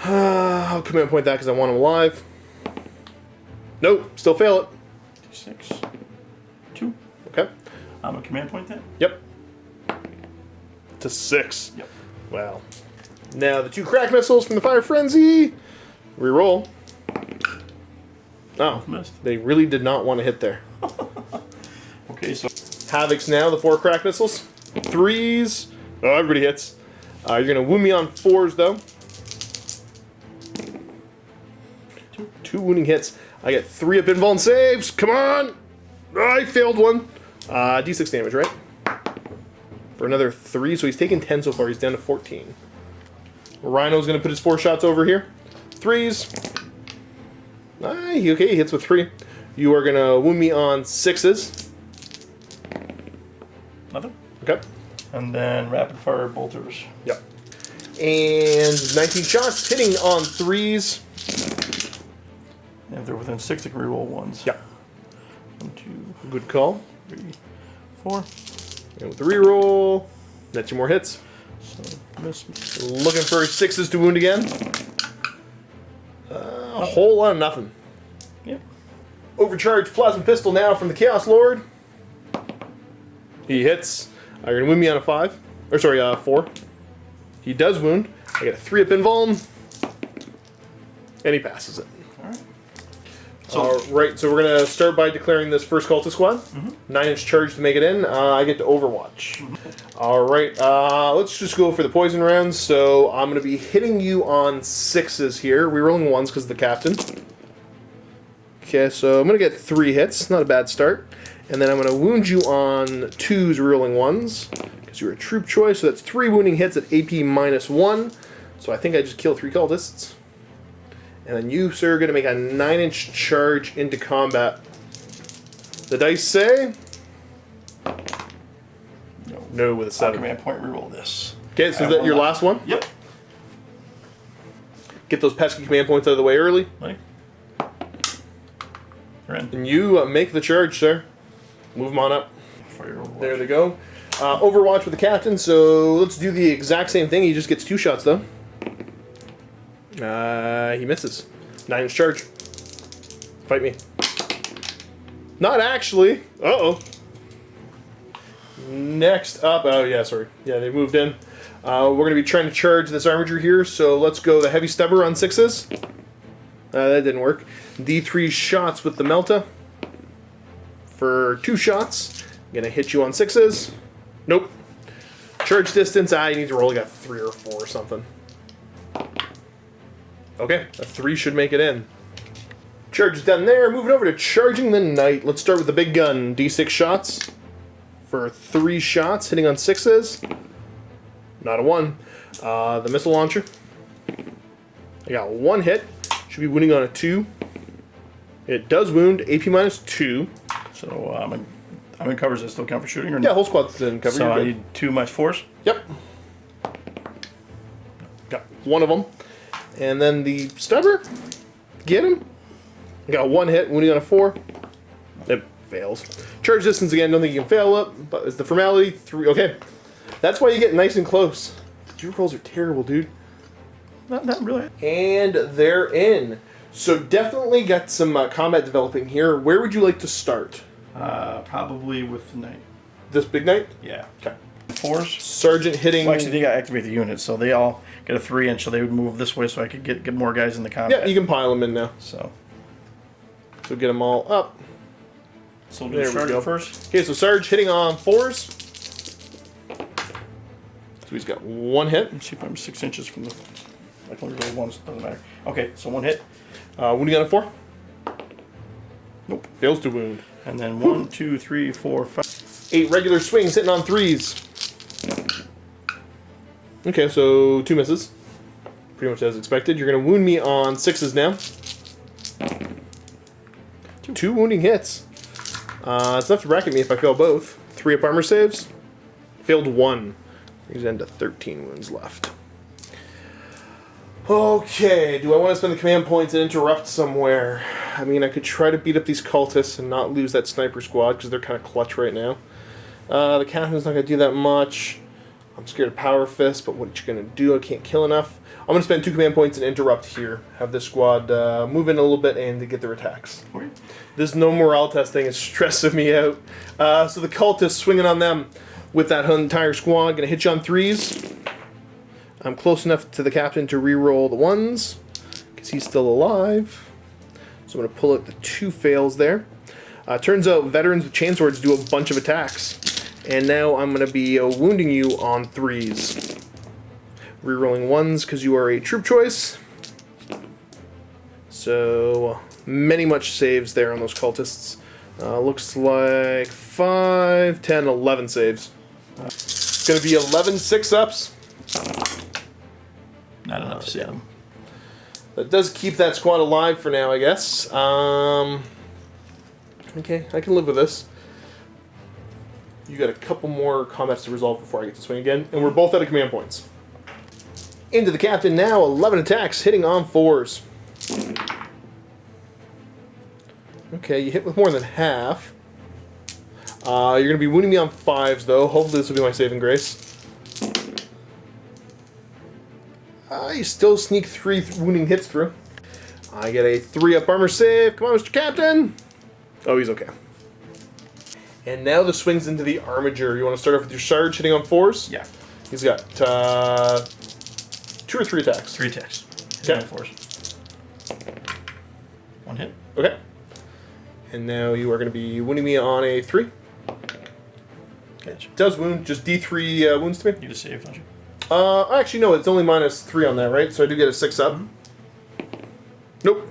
I'll command point that because I want him alive. Nope, still fail it. 6. 2. Okay. I'm a command point that? Yep. To 6. Yep. Wow. Now the 2 crack missiles from the Fire Frenzy. Reroll. Oh, Missed. they really did not want to hit there. Okay, so Havocs now, the 4 crack missiles. 3s. Oh, everybody hits. You're going to wound me on 4s, though. 2 wounding hits. I get 3 up invuln saves. Come on! I failed 1. D6 damage, right? For another 3, so he's taken 10 so far. He's down to 14. Rhino's going to put his 4 shots over here. 3s. Okay, he hits with 3. You are going to wound me on 6s. nothing. Okay. And then rapid fire bolters. Yep. And 19 shots, hitting on 3s. And if they're within 6, they can reroll 1s. Yep. 1, 2, Good call. 3, 4. And with the reroll, that's 2 more hits. So miss. Looking for 6s to wound again. A whole lot of nothing. Yep. Overcharged plasma pistol now from the Chaos Lord. He hits. You're gonna wound me on a 5. Or sorry, 4. He does wound. I get a 3 up invuln. And he passes it. Alright. Alright, so we're gonna start by declaring this first cultist squad. 9-inch charge to make it in. I get to Overwatch. Alright, let's just go for the poison rounds. So I'm gonna be hitting you on 6s here. Rerolling 1s because of the captain. Okay, so I'm gonna get 3 hits. Not a bad start. And then I'm gonna wound you on 2s, rerolling 1s. Because you're a troop choice, so that's 3 wounding hits at AP -1. So I think I just killed 3 cultists. And then you, sir, are going to make a 9-inch charge into combat. The dice say... No, with a 7. Command point reroll this. Okay, so is that your last one? Yep. Get those pesky command points out of the way early. Ready? You're in. And you make the charge, sir. Move them on up. Fire Overwatch. There they go. Overwatch with the captain, so let's do the exact same thing. He just gets 2 shots, though. He misses. 9-inch charge. Fight me. Not actually. Uh-oh. Next up... Oh, yeah, sorry. Yeah, they moved in. We're going to be trying to charge this armature here, so let's go the heavy stubber on 6s. That didn't work. D3 shots with the Melta. For 2 shots. I'm going to hit you on 6s. Nope. Charge distance, you need to roll like a 3 or 4 or something. Okay, a 3 should make it in. Charge is done there. Moving over to charging the knight. Let's start with the big gun. D6 shots for 3 shots, hitting on 6s. Not a 1. The missile launcher. I got 1 hit. Should be wounding on a 2. It does wound. AP -2. So I'm in covers that still count for shooting, or Yeah, whole squad's in cover. So You're I good. need 2 minus 4s. Yep. Got 1 of them. And then the stubber. Get him. Got 1 hit, wounding on a 4. It fails. Charge distance again, don't think you can fail it, but it's the formality. 3. Okay. That's why you get nice and close. Your rolls are terrible, dude. Not really. And they're in. So definitely got some combat developing here. Where would you like to start? Probably with the knight. This big knight? Yeah. Okay. 4s. Sergeant hitting... Well, actually, they got to activate the unit, so they all get a 3-inch, so they would move this way so I could get more guys in the combat. Yeah, you can pile them in now. So So get them all up. we'll do There the we go. sergeant first. Okay, so Sarge hitting on 4s. So he's got 1 hit. Let's see if I'm 6 inches from the... I can only roll 1s, doesn't matter. Okay, so 1 hit. Wounding on a 4. Nope. Fails to wound. And then 1, 2, 3, 4, 5. 8 regular swings hitting on 3s. Okay, so 2 misses. Pretty much as expected. You're going to wound me on 6s now. 2 wounding hits. It's enough to bracket me if I fail both. 3 up armor saves. Failed 1. Brings it to 13 wounds left. Okay, do I want to spend the command points and interrupt somewhere? I mean, I could try to beat up these cultists and not lose that sniper squad because they're kind of clutch right now. The captain's not going to do that much. I'm scared of Power Fist, but what you going to do? I can't kill enough. I'm going to spend 2 command points and interrupt here. Have this squad move in a little bit and to get their attacks. Okay. This no morale testing is stressing me out. So the cultists swinging on them with that entire squad. Going to hit you on 3s. I'm close enough to the captain to re-roll the 1s because he's still alive. So I'm going to pull out the 2 fails there. Turns out veterans with chainswords do a bunch of attacks. And now I'm going to be wounding you on 3s. Rerolling 1s because you are a troop choice. So many much saves there on those cultists. Looks like 5, 10, 11 saves. It's going to be 11 6-ups. Not enough to save them. That does keep that squad alive for now, I guess. Okay, I can live with this. You got a couple more combats to resolve before I get to swing again, and we're both out of command points. Into the captain now, 11 attacks, hitting on 4s. Okay, you hit with more than half. You're going to be wounding me on 5s, though. Hopefully this will be my saving grace. You still sneak 3 wounding hits through. I get a 3-up armor save. Come on, Mr. Captain. Oh, he's okay. And now the swings into the armiger. You want to start off with your Sarge hitting on 4s? Yeah. He's got 2 or 3 attacks. 3 attacks. Okay. 4s. 1 hit. Okay. And now you are going to be wounding me on a 3. Gotcha. Does wound, just D3 wounds to me. You just save, don't you? Actually, no, it's only minus 3 on that, right? So I do get a 6-up. Nope.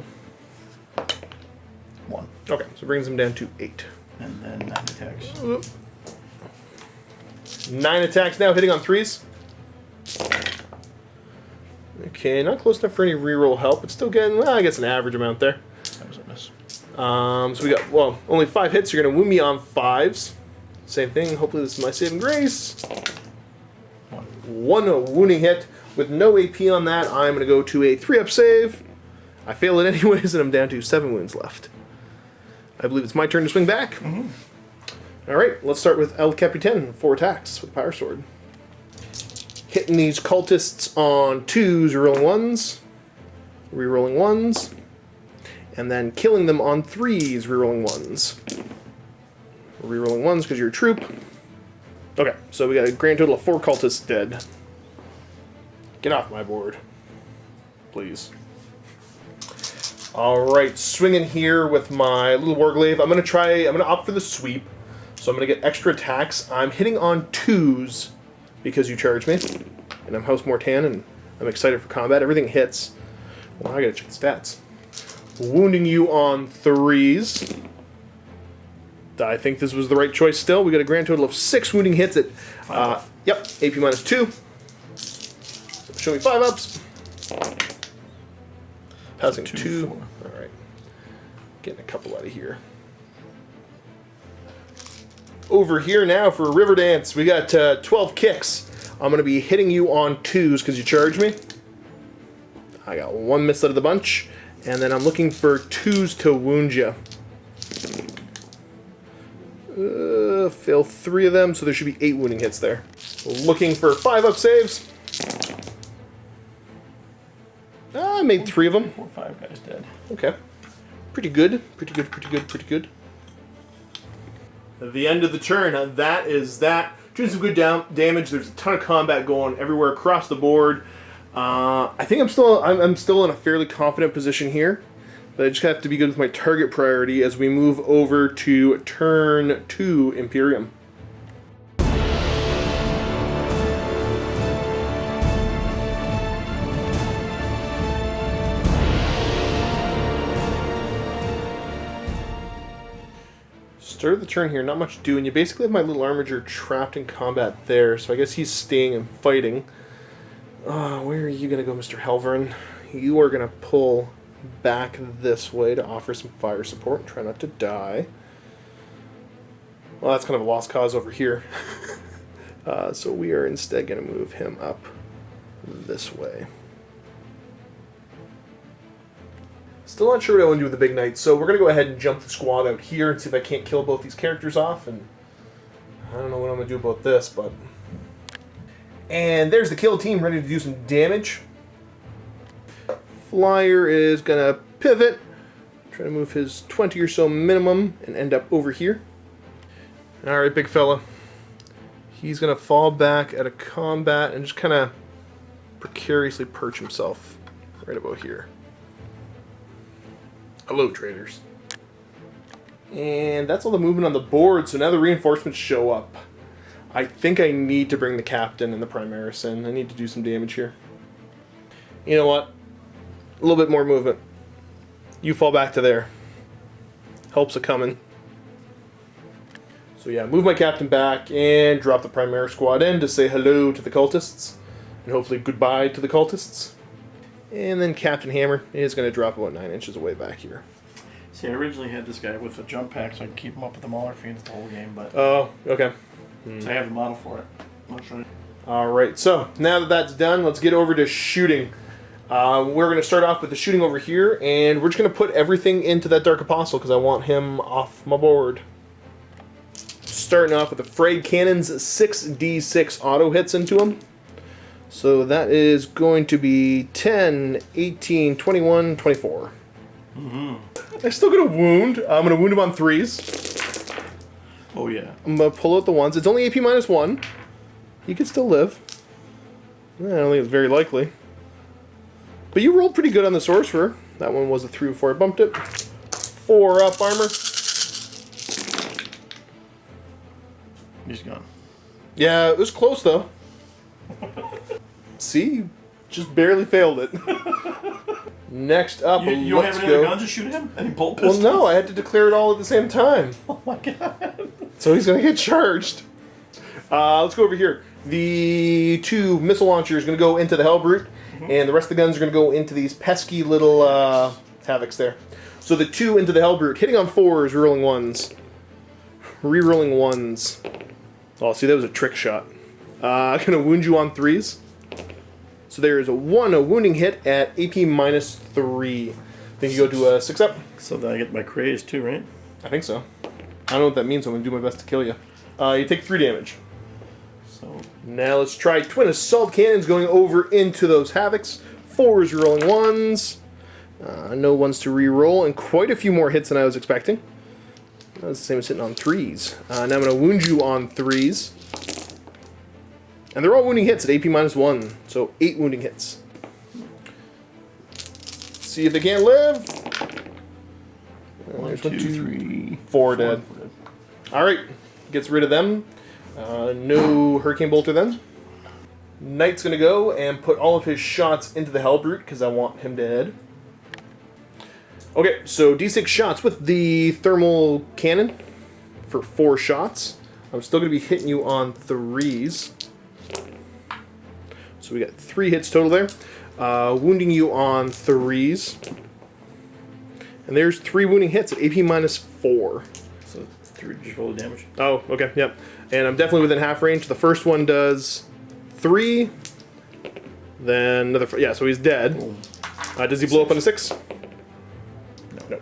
1. Okay, so it brings him down to 8. And then 9 attacks. 9 attacks now, hitting on 3s. Okay, not close enough for any reroll help. It's still getting, well, I guess an average amount there. That was a miss. So we got, well, only 5 hits. You're going to wound me on 5s. Same thing. Hopefully this is my saving grace. 1 wounding hit. With no AP on that, I'm going to go to a 3-up save. I fail it anyways, and I'm down to 7 wounds left. I believe it's my turn to swing back. Alright, let's start with El Capitan. 4 attacks with Power Sword. Hitting these cultists on 2s, rerolling 1s. Rerolling 1s. And then killing them on 3s, rerolling 1s. Rerolling 1s because you're a troop. Okay, so we got a grand total of 4 cultists dead. Get off my board. Please. Alright, swinging here with my little warglaive. I'm going to opt for the sweep. So I'm going to get extra attacks. I'm hitting on 2s because you charged me. And I'm House Mortan and I'm excited for combat. Everything hits. Well, I got to check the stats. Wounding you on 3s. I think this was the right choice still. We got a grand total of 6 wounding hits at, yep, AP minus 2. So show me 5-ups. Passing 2. Alright. Getting a couple out of here. Over here now for River Dance. We got 12 kicks. I'm going to be hitting you on 2s because you charged me. I got 1 miss out of the bunch. And then I'm looking for 2s to wound you. Fail 3 of them, so there should be 8 wounding hits there. Looking for 5-up saves. I made 3 of them. 4 or 5 guys dead. Okay. Pretty good. Pretty good, pretty good, pretty good. At the end of the turn, that is that. Doing some good damage. There's a ton of combat going everywhere across the board. I think I'm still in a fairly confident position here. But I just have to be good with my target priority as we move over to turn 2 Imperium. Start of the turn here, not much doing. You basically have my little armiger trapped in combat there, so I guess he's staying and fighting. Where are you going to go, Mr. Helverin? You are going to pull back this way to offer some fire support. Try not to die. Well, that's kind of a lost cause over here. So we are instead going to move him up this way. Still not sure what I want to do with the big knight, so we're going to go ahead and jump the squad out here and see if I can't kill both these characters off. And I don't know what I'm going to do about this, but... And there's the kill team ready to do some damage. Flyer is going to pivot, try to move his 20 or so minimum, and end up over here. Alright, big fella. He's going to fall back out of combat and just kind of precariously perch himself right about here. Hello, traders. And that's all the movement on the board, so now the reinforcements show up. I think I need to bring the captain and the Primaris in. I need to do some damage here. You know what? A little bit more movement. You fall back to there. Help's a-coming. So yeah, move my captain back and drop the Primaris squad in to say hello to the cultists. And hopefully goodbye to the cultists. And then Captain Hammer is going to drop about 9 inches away back here. See, I originally had this guy with a jump pack so I could keep him up with the Mauler Fiends the whole game, but... Oh, okay. So I have the model for it. I'll show you. Alright, so now that that's done, let's get over to shooting. We're going to start off with the shooting over here, and we're just going to put everything into that Dark Apostle because I want him off my board. Starting off with the Frayed Cannons, 6d6 auto hits into him. So that is going to be 10, 18, 21, 24. I still get a wound. I'm going to wound him on 3s. Oh, yeah. I'm going to pull out the 1s. It's only AP -1. He could still live. I don't think it's very likely. But you rolled pretty good on the Sorcerer. That one was a 3 before I bumped it. 4 up armor. He's gone. Yeah, it was close though. See? You just barely failed it. Next up, You don't have let's any other go. guns to shoot him? Any bolt Well, pistols? no, I had to declare it all at the same time. Oh my god. So he's going to get charged. Let's go over here. The 2 missile launchers are going to go into the Hellbrute, and the rest of the guns are going to go into these pesky little Havocs there. So the 2 into the Hellbrute, hitting on 4s, rerolling 1s. Rerolling 1s. Oh, see, that was a trick shot. I'm going to wound you on 3s. So there's a wounding hit at AP -3. Then you go to a 6 up. So then I get my craze too, right? I think so. I don't know what that means, so I'm going to do my best to kill you. You take 3 damage. So Now let's try twin assault cannons going over into those Havocs. 4s rolling 1s. No 1s to re-roll, and quite a few more hits than I was expecting. That was the same as hitting on 3s. Now I'm going to wound you on 3s. And they're all wounding hits at AP -1, so 8 wounding hits. See if they can't live. 1, 2, 3, 4 dead. Alright, gets rid of them. No Hurricane Bolter then. Knight's going to go and put all of his shots into the Hellbrute because I want him dead. Okay, so D6 shots with the thermal cannon for 4 shots. I'm still going to be hitting you on 3s. So we got 3 hits total there. Wounding you on 3s. And there's 3 wounding hits at AP -4. So 3 just roll the damage. Oh, okay, yep. And I'm definitely within half range. The first one does 3. Then another, yeah, so he's dead. Does he blow up on a 6? No.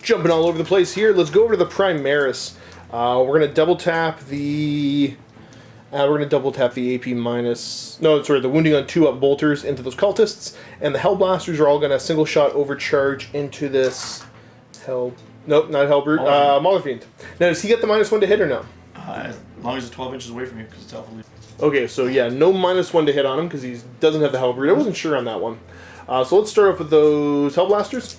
Jumping all over the place here. Let's go over to the Primaris. We're going to double tap the... AP minus... No, sorry, the wounding on 2 up bolters into those cultists. And the Hellblasters are all going to single shot overcharge into this... Nope, not Hellbrute. Mauler Fiend. Now, does he get the -1 to hit or no? As long as it's 12 inches away from you, because it's alpha lead. Okay, so yeah, no -1 to hit on him because he doesn't have the Hellbrute. I wasn't sure on that one. So let's start off with those Hellblasters.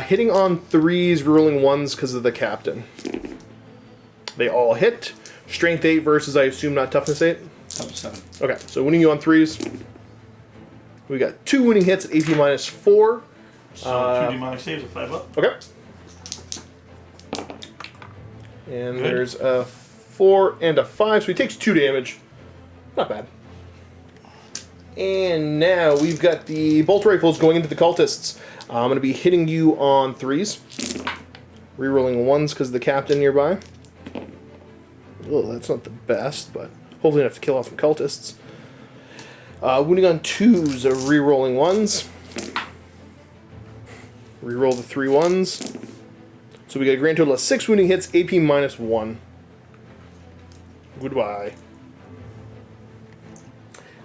Hitting on 3s, rolling 1s because of the captain. They all hit. Strength 8 versus, I assume, not toughness 8? Toughness 7. Okay, so winning you on 3s. We got 2 winning hits at AP -4. So 2 demonic saves at 5 up. Okay. And Good. there's a 4 and a 5, so he takes 2 damage. Not bad. And now we've got the bolt rifles going into the cultists. I'm going to be hitting you on 3s. Rerolling 1s because of the captain nearby. Oh, that's not the best, but hopefully enough to kill off some cultists. Wounding on 2s, rerolling 1s. Reroll the 3 1s. So we got a grand total of 6 wounding hits, AP -1. Goodbye.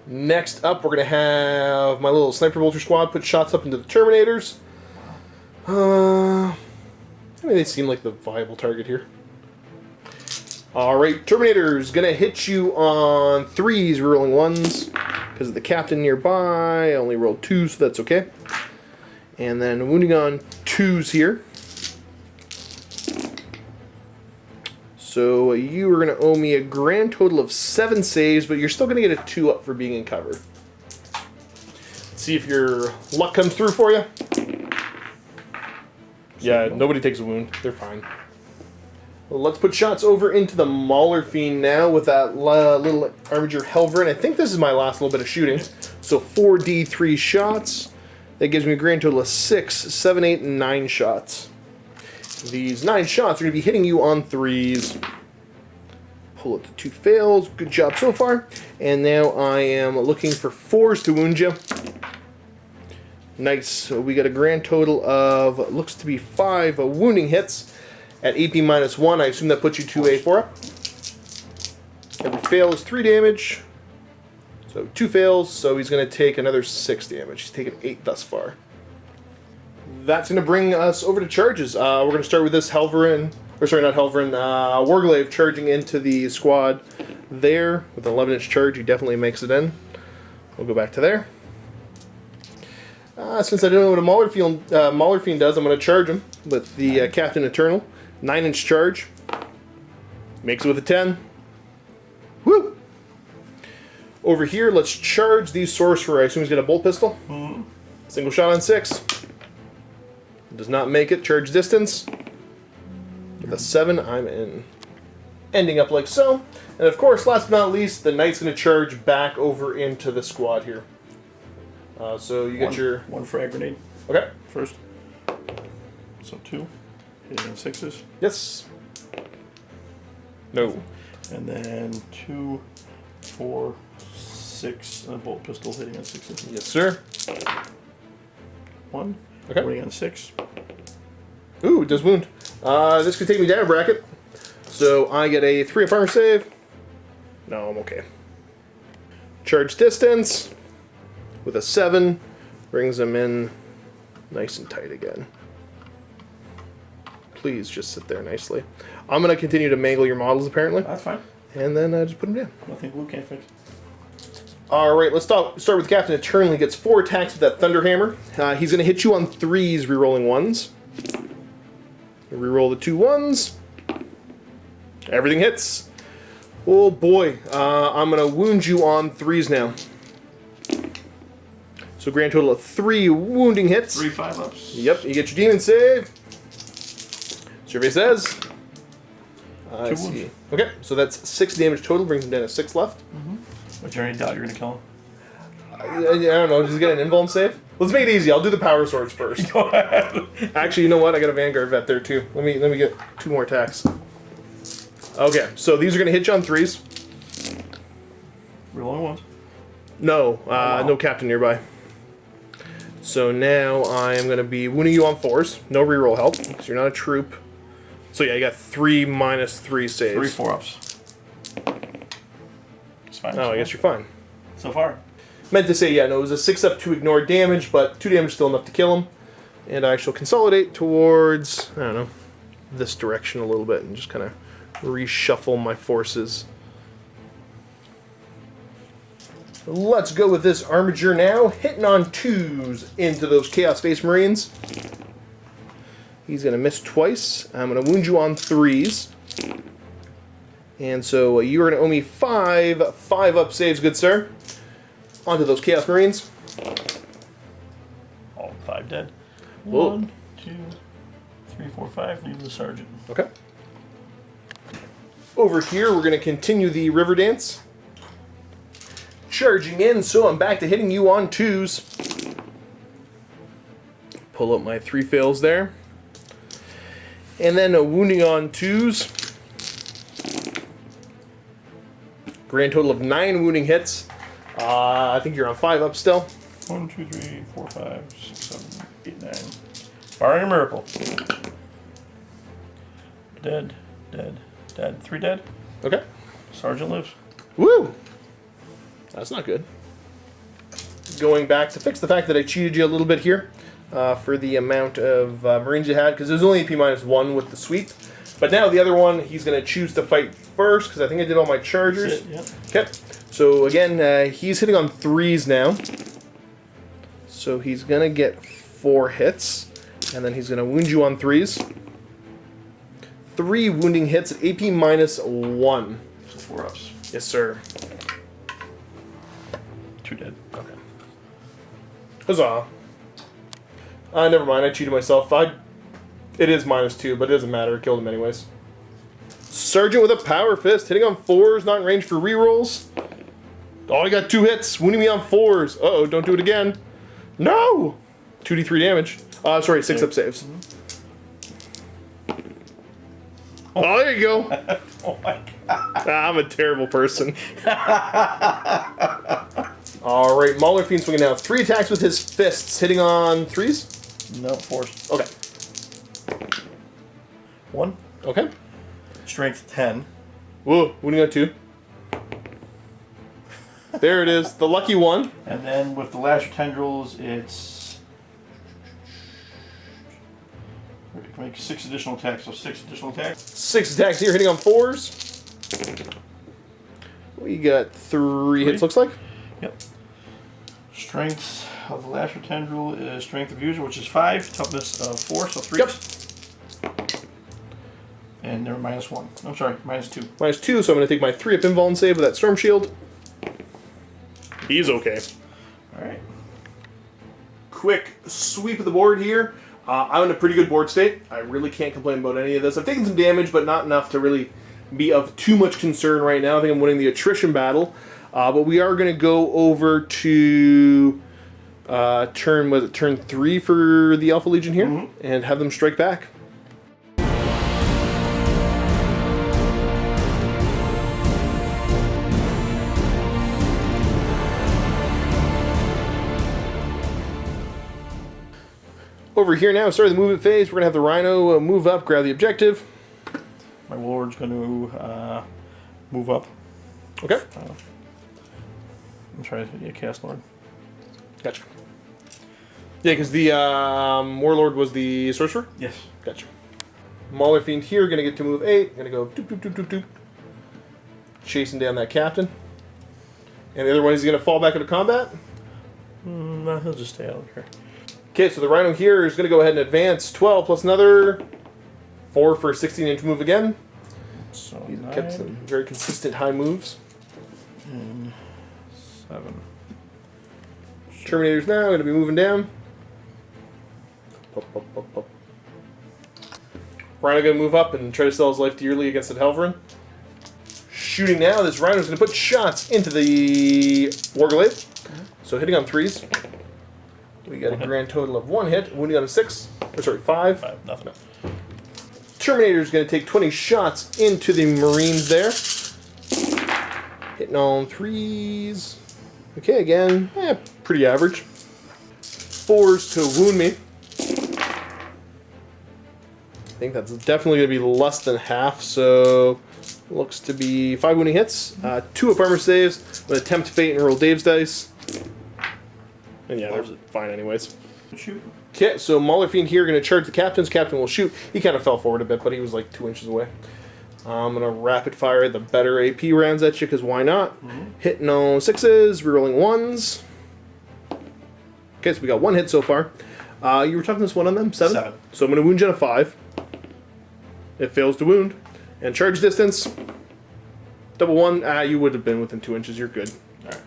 Next up, we're going to have my little sniper bolter squad put shots up into the Terminators. I mean, they seem like the viable target here. Alright, Terminators, going to hit you on 3s, rerolling 1s. Because of the captain nearby, I only rolled 2, so that's okay. And then wounding on 2s here. So you are going to owe me a grand total of 7 saves, but you're still going to get a 2 up for being in cover. Let's see if your luck comes through for you. Yeah, nobody takes a wound. They're fine. Well, let's put shots over into the Mauler Fiend now with that little Armiger Helverin. I think this is my last little bit of shooting. So 4d3 shots. That gives me a grand total of 6, 7, 8, and 9 shots. These 9 shots are going to be hitting you on 3s. Pull up the 2 fails. Good job so far. And now I am looking for 4s to wound you. Nice. So we got a grand total of, looks to be 5 wounding hits at AP -1. I assume that puts you to a 4 up. Every fail is 3 damage. So 2 fails, so he's going to take another 6 damage. He's taken 8 thus far. That's going to bring us over to charges. We're going to start with this Helverin, or sorry, not Helverin, Warglaive charging into the squad there with an 11-inch charge. He definitely makes it in. We'll go back to there. Since I don't know what a Mauler Fiend does, I'm going to charge him with the Captain Eternal. 9-inch charge. Makes it with a 10. Woo! Over here, let's charge the Sorcerer. I assume he's got a bolt pistol. Single shot on 6. Does not make it. Charge distance. With a 7, I'm in. Ending up like so. And of course, last but not least, the Knight's going to charge back over into the squad here. So you get your... 1 frag grenade. Okay. First. So 2. Hitting on 6s. Yes. No. And then 2, 4, 6. And a bolt pistol hitting on 6s. Yes, sir. 1. Okay. Hitting on 6. Ooh, it does wound. This could take me down a bracket. So I get a 3 up armor save. No, I'm okay. Charge distance with a 7 brings him in nice and tight again. Please just sit there nicely. I'm going to continue to mangle your models apparently. That's fine. And then just put them down. Nothing Blue can't fix. Alright, let's start with Captain Eternal. He gets 4 attacks with that Thunder Hammer. He's going to hit you on 3s, rerolling 1s. Reroll the 2 1s. Everything hits. Oh boy, I'm going to wound you on 3s now. So grand total of 3 wounding hits. 3 5-ups. Yep, you get your demon save. Survey says. I 2 see. wounds. Okay, so that's 6 damage total, brings him down to 6 left. But you already doubt you're going to kill him? I don't know, does he get an invuln save? Let's make it easy, I'll do the power swords first. Go ahead. Actually, you know what? I got a Vanguard vet there too. Let me get 2 more attacks. Okay, so these are going to hit you on 3s. Reloading 1s. No, no captain nearby. So now I am going to be wounding you on 4s. No reroll help, because you're not a troop. So yeah, you got 3 minus 3 saves. 3 4-ups. It's fine. Oh, I guess you're fine. So far. Meant to say, yeah, no, it was a 6 up to ignore damage, but 2 damage still enough to kill him. And I shall consolidate towards, I don't know, this direction a little bit and just kind of reshuffle my forces. Let's go with this Armiger now, hitting on 2s into those Chaos Space Marines. He's going to miss twice. I'm going to wound you on 3s. And so you are going to owe me 5 5-up saves, good sir. Onto those Chaos Marines. All 5 dead. Whoa. 1, 2, 3, 4, 5. Leave the sergeant. Okay. Over here, we're going to continue the River Dance. charging in, so I'm back to hitting you on 2s. Pull up my 3 fails there. And then a wounding on 2s. Grand total of 9 wounding hits. I think you're on 5 up still. 1, 2, 3, 4, 5, 6, 7, 8, 9. Barring a miracle. Dead, dead, dead. 3 dead. Okay. Sergeant lives. Woo! That's not good. Going back to fix the fact that I cheated you a little bit here for the amount of Marines you had, because it was only AP -1 with the sweep. But now the other one, he's going to choose to fight first, because I think I did all my chargers. That's it, yep. Okay. So again, he's hitting on 3s now. So he's going to get 4 hits, and then he's going to wound you on 3s. 3 wounding hits at AP -1. So 4 ups. Yes, sir. 2 dead. Okay. Huzzah. Never mind, I cheated myself. It is -2, but it doesn't matter. It killed him anyways. Sergeant with a power fist, hitting on 4s, not in range for rerolls. Oh, I got 2 hits, wounding me on 4s. Uh-oh, don't do it again. No! 2d3 damage. Sorry, 6 up saves. Oh, there you go. Oh my god. I'm a terrible person. Alright, Mauler Fiend swinging now. 3 attacks with his fists, hitting on 3s? No, 4s. Okay. 1. Okay. Strength 10. Whoa, wounding on 2. There it is, the lucky one. And then with the Lasher Tendrils, it's... Make 6 additional attacks, so 6 additional attacks. 6 attacks here, hitting on 4s. We got 3 hits, looks like. Yep. Strength of the Lasher Tendril is Strength of User, which is 5. Toughness of 4, so 3. Yep. And they're -1. I'm sorry, -2. -2, so I'm going to take my 3 up invuln save with that Storm Shield. He's okay. Alright. Quick sweep of the board here. I'm in a pretty good board state. I really can't complain about any of this. I've taken some damage, but not enough to really be of too much concern right now. I think I'm winning the attrition battle. But we are going to go over to turn 3 for the Alpha Legion here, and have them strike back. Over here now, starting the movement phase, we're going to have the Rhino move up, grab the objective. My Warlord's going to move up. Okay. I'm trying to cast Lord. Gotcha. Yeah, because the Warlord was the Sorcerer? Yes. Gotcha. Mauler Fiend here, going to get to move 8. Going to go doop, doop, doop, doop, doop. Chasing down that captain. And the other one is going to fall back into combat? No, he'll just stay out here. Okay, so the Rhino here is going to go ahead and advance 12 plus another 4 for a 16-inch move again. So He's 9, kept some very consistent high moves. and 7. Terminator's now going to be moving down. Pop, pop, pop, pop. Rhino going to move up and try to sell his life dearly against that Helverin. Shooting now, this Rhino's going to put shots into the Warglaive. So hitting on 3s. We got a grand total of 1 hit, wounding on a 6. Or sorry, 5. 5, nothing. Terminator's going to take 20 shots into the Marines there. Hitting on 3s. Okay, again, pretty average. 4s to wound me. I think that's definitely going to be less than half, so looks to be 5 wounding hits, 2 up armor saves, with a tempt fate and roll Dave's dice. And yeah, they're fine anyways. Shoot. Okay, so Mauler Fiend here going to charge the captain's. Captain will shoot. He kind of fell forward a bit, but he was like 2 inches away. I'm going to rapid fire the better AP rounds at you, because why not? Hitting on 6s, rerolling 1s. Okay, so we got 1 hit so far. You were toughness 1 on them? 7? 7. So I'm going to wound you on a 5. It fails to wound. And charge distance. Double 1. You would have been within 2 inches. You're good. Alright.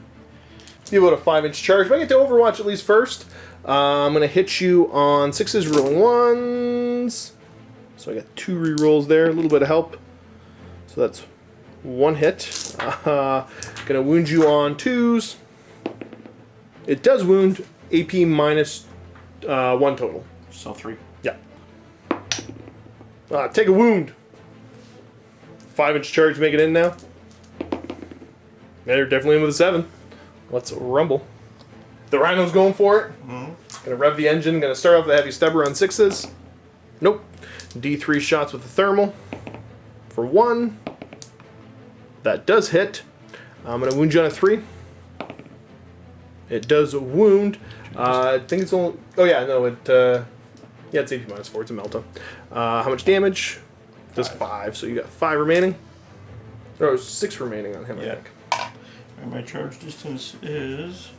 You about a 5-inch charge. But I get to Overwatch at least first. I'm going to hit you on 6s, rolling 1s. So I got 2 rerolls there. A little bit of help. So that's 1 hit. Going to wound you on 2s. It does wound. AP minus 1 total. So 3. Yeah. Take a wound. 5-inch charge, make it in now. Yeah, you're definitely in with a 7. Let's rumble. The Rhino's going for it. Gonna rev the engine. Gonna start off with a heavy stubber on 6s. Nope. D3 shots with the thermal for 1. That does hit. I'm gonna wound you on a 3. It does wound. I think it's only. Oh yeah, no. Yeah, it's AP minus 4. It's a melta. How much damage? Does 5. So you got 5 remaining. Oh, 6 remaining on him. Yeah. I think. And my charge distance is.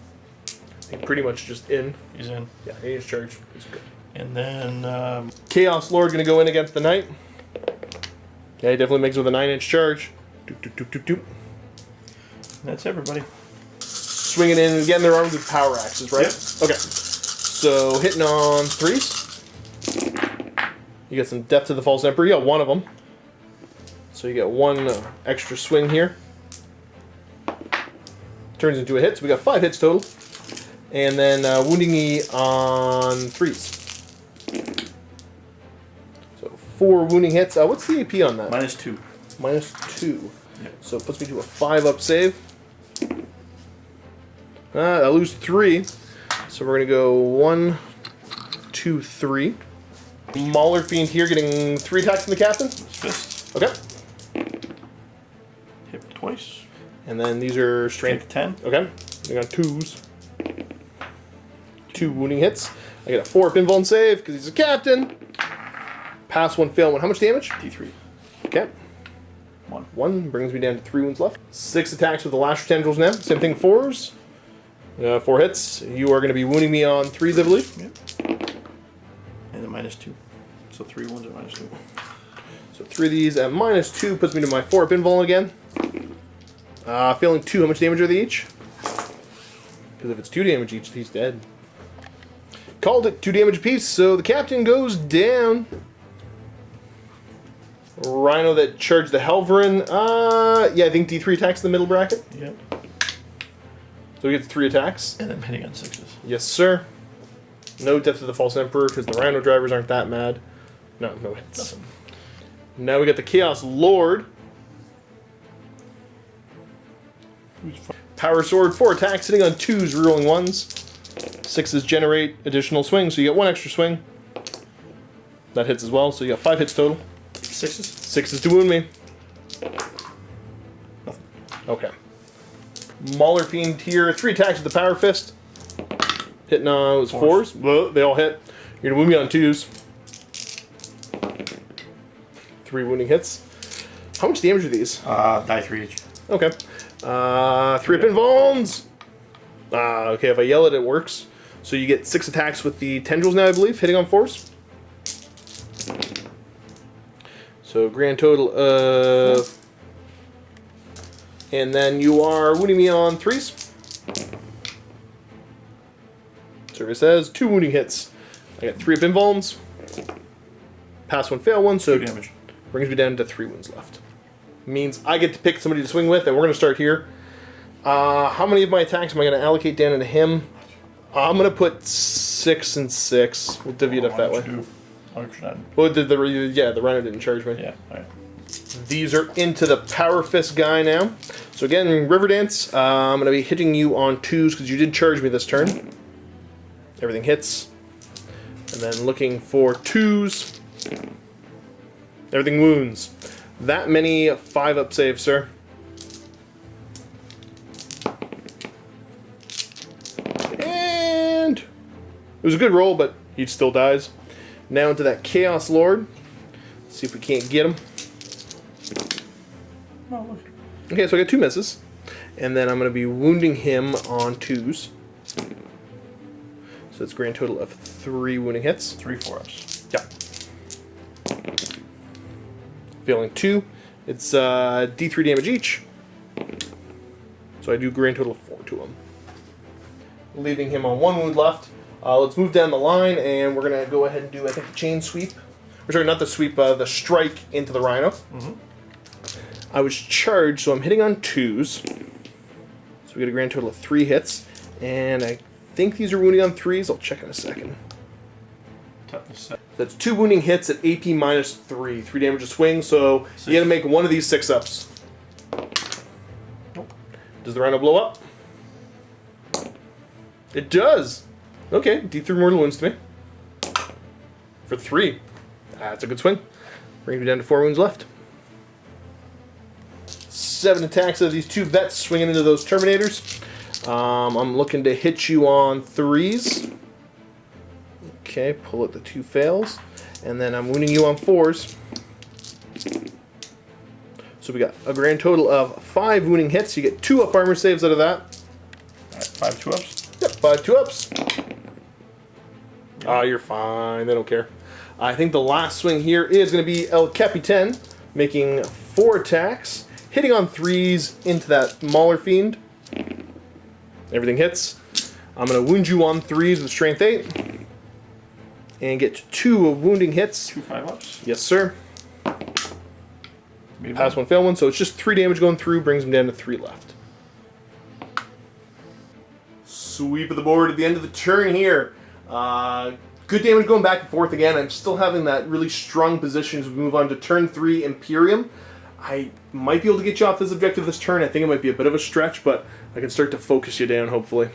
I think pretty much just in. He's in. Yeah, 8-inch charge. It's good. And then. Chaos Lord gonna go in against the Knight. Yeah, he definitely makes it with a 9-inch charge. Doop, doop, doop, doop, doop. That's everybody. Swinging in again. They're armed with power axes, right? Yep. Okay. So hitting on 3s. You get some Death to the False Emperor. You got 1 of them. So you get 1 extra swing here. Turns into a hit. So we got 5 hits total. And then wounding me on 3s. So 4 wounding hits. What's the AP on that? Minus 2. Minus 2. Yep. So it puts me to a 5-up save. I lose 3. So we're going to go 1, 2, 3. Mauler Fiend here getting 3 attacks from the captain. Fist. Okay. Hit twice. And then these are strength. Strength 10. Okay. I got 2s. 2 wounding hits. I get a 4 pinball save because he's a captain. Pass 1, fail 1. How much damage? D3. Okay. 1. 1 brings me down to 3 wounds left. 6 attacks with the Lasher Tendrils now. Same thing, 4s. 4 hits. You are going to be wounding me on 3s, I believe. Yep. And then minus 2. So 3 wounds at minus 2. So 3 of these at minus 2 puts me to my 4 pinball again. Failing 2. How much damage are they each? Because if it's 2 damage each, he's dead. Called it. 2 damage apiece. So the captain goes down. Rhino that charged the Helverin. Yeah, I think D3 attacks the middle bracket. Yep. So he gets 3 attacks. And then hitting on 6s. Yes, sir. No Death to the False Emperor because the Rhino drivers aren't that mad. No hits. Nothing. Now we got the Chaos Lord. Power Sword, 4 attacks, hitting on 2s, rerolling 1s. 6s generate additional swings, so you get 1 extra swing. That hits as well, so you got 5 hits total. 6s. 6s to wound me. Nothing. Okay. Mauler Fiend here, 3 attacks with the Power Fist. Hitting on was 4s. Well, they all hit. You're gonna wound me on 2s. 3 wounding hits. How much damage are these? Die 3 each. Okay. 3 pinballs. Okay, if I yell it, it works. So you get 6 attacks with the tendrils now, I believe, hitting on 4s. So grand total of... And then you are wounding me on 3s. Survey says 2 wounding hits. I got 3 pinballs. Pass 1, fail 1, so 2 damage. Brings me down to 3 wounds left. Means I get to pick somebody to swing with, and we're going to start here. How many of my attacks am I going to allocate down into him? I'm going to put 6 and 6. We'll divvy it up that way. Well, the Rhino didn't charge me. Yeah, alright. These are into the Power Fist guy now. So again, Riverdance, I'm going to be hitting you on 2s because you did charge me this turn. Everything hits. And then looking for 2s. Everything wounds. That many 5-up saves, sir. And it was a good roll, but he still dies. Now into that Chaos Lord. Let's see if we can't get him. Okay, so I got 2 misses. And then I'm going to be wounding him on 2s. So it's a grand total of 3 wounding hits. 3 4-ups. Yeah. Failing 2. It's D3 damage each. So I do grand total of 4 to him. Leaving him on 1 wound left. Let's move down the line, and we're going to go ahead and do, I think, the chain sweep. Or sorry, not the sweep, the strike into the Rhino. Mm-hmm. I was charged, so I'm hitting on 2s. So we get a grand total of 3 hits. And I think these are wounding on 3s. I'll check in a second. That's 2 wounding hits at AP -3. 3 damage a swing, so you gotta make one of these 6-ups. Does the rhino blow up? It does! Okay, D3 mortal wounds to me. For 3. That's a good swing. Brings me down to 4 wounds left. 7 attacks of these 2 vets swinging into those Terminators. I'm looking to hit you on 3s. Okay, pull it the 2 fails. And then I'm wounding you on 4s. So we got a grand total of 5 wounding hits. You get 2 up armor saves out of that. Alright, 5 2-ups? Yep, 5 2-ups. You're fine. They don't care. I think the last swing here is going to be El Capitan, making 4 attacks, hitting on 3s into that Mauler Fiend. Everything hits. I'm going to wound you on 3s with Strength 8. And get 2 wounding hits. 2 5-ups? Yes, sir. Pass 1, fail 1, so it's just 3 damage going through, brings him down to 3 left. Sweep of the board at the end of the turn here. Good damage going back and forth again. I'm still having that really strong position as we move on to turn 3 Imperium. I might be able to get you off this objective this turn. I think it might be a bit of a stretch, but I can start to focus you down, hopefully.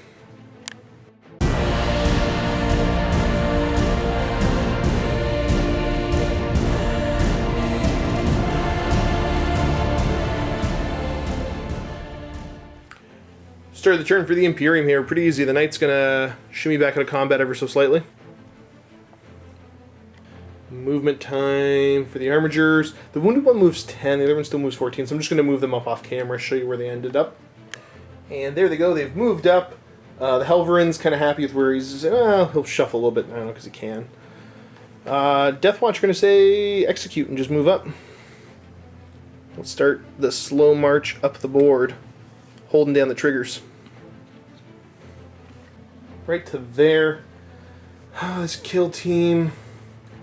Start of the turn for the Imperium here. Pretty easy. The Knight's going to shimmy back out of combat ever so slightly. Movement time for the Armigers. The wounded one moves 10, the other one still moves 14, so I'm just going to move them up off camera, show you where they ended up. And there they go, they've moved up. The Helverin's kind of happy with where he's... he'll shuffle a little bit, I don't know, because he can. Deathwatch going to say execute and just move up. Let's start the slow march up the board, holding down the triggers. Right to there. This kill team...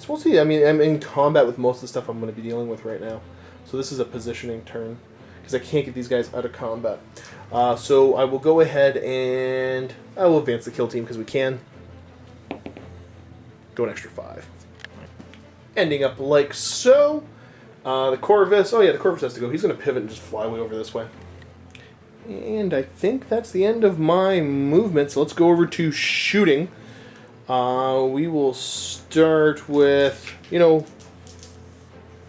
We'll see. I mean, I'm in combat with most of the stuff I'm going to be dealing with right now. So this is a positioning turn, because I can't get these guys out of combat. So I will go ahead and I will advance the kill team because we can. Go an extra 5. Ending up like so. The Corvus. Oh yeah, the Corvus has to go. He's going to pivot and just fly way over this way. And I think that's the end of my movement. So let's go over to shooting. We will start with, We're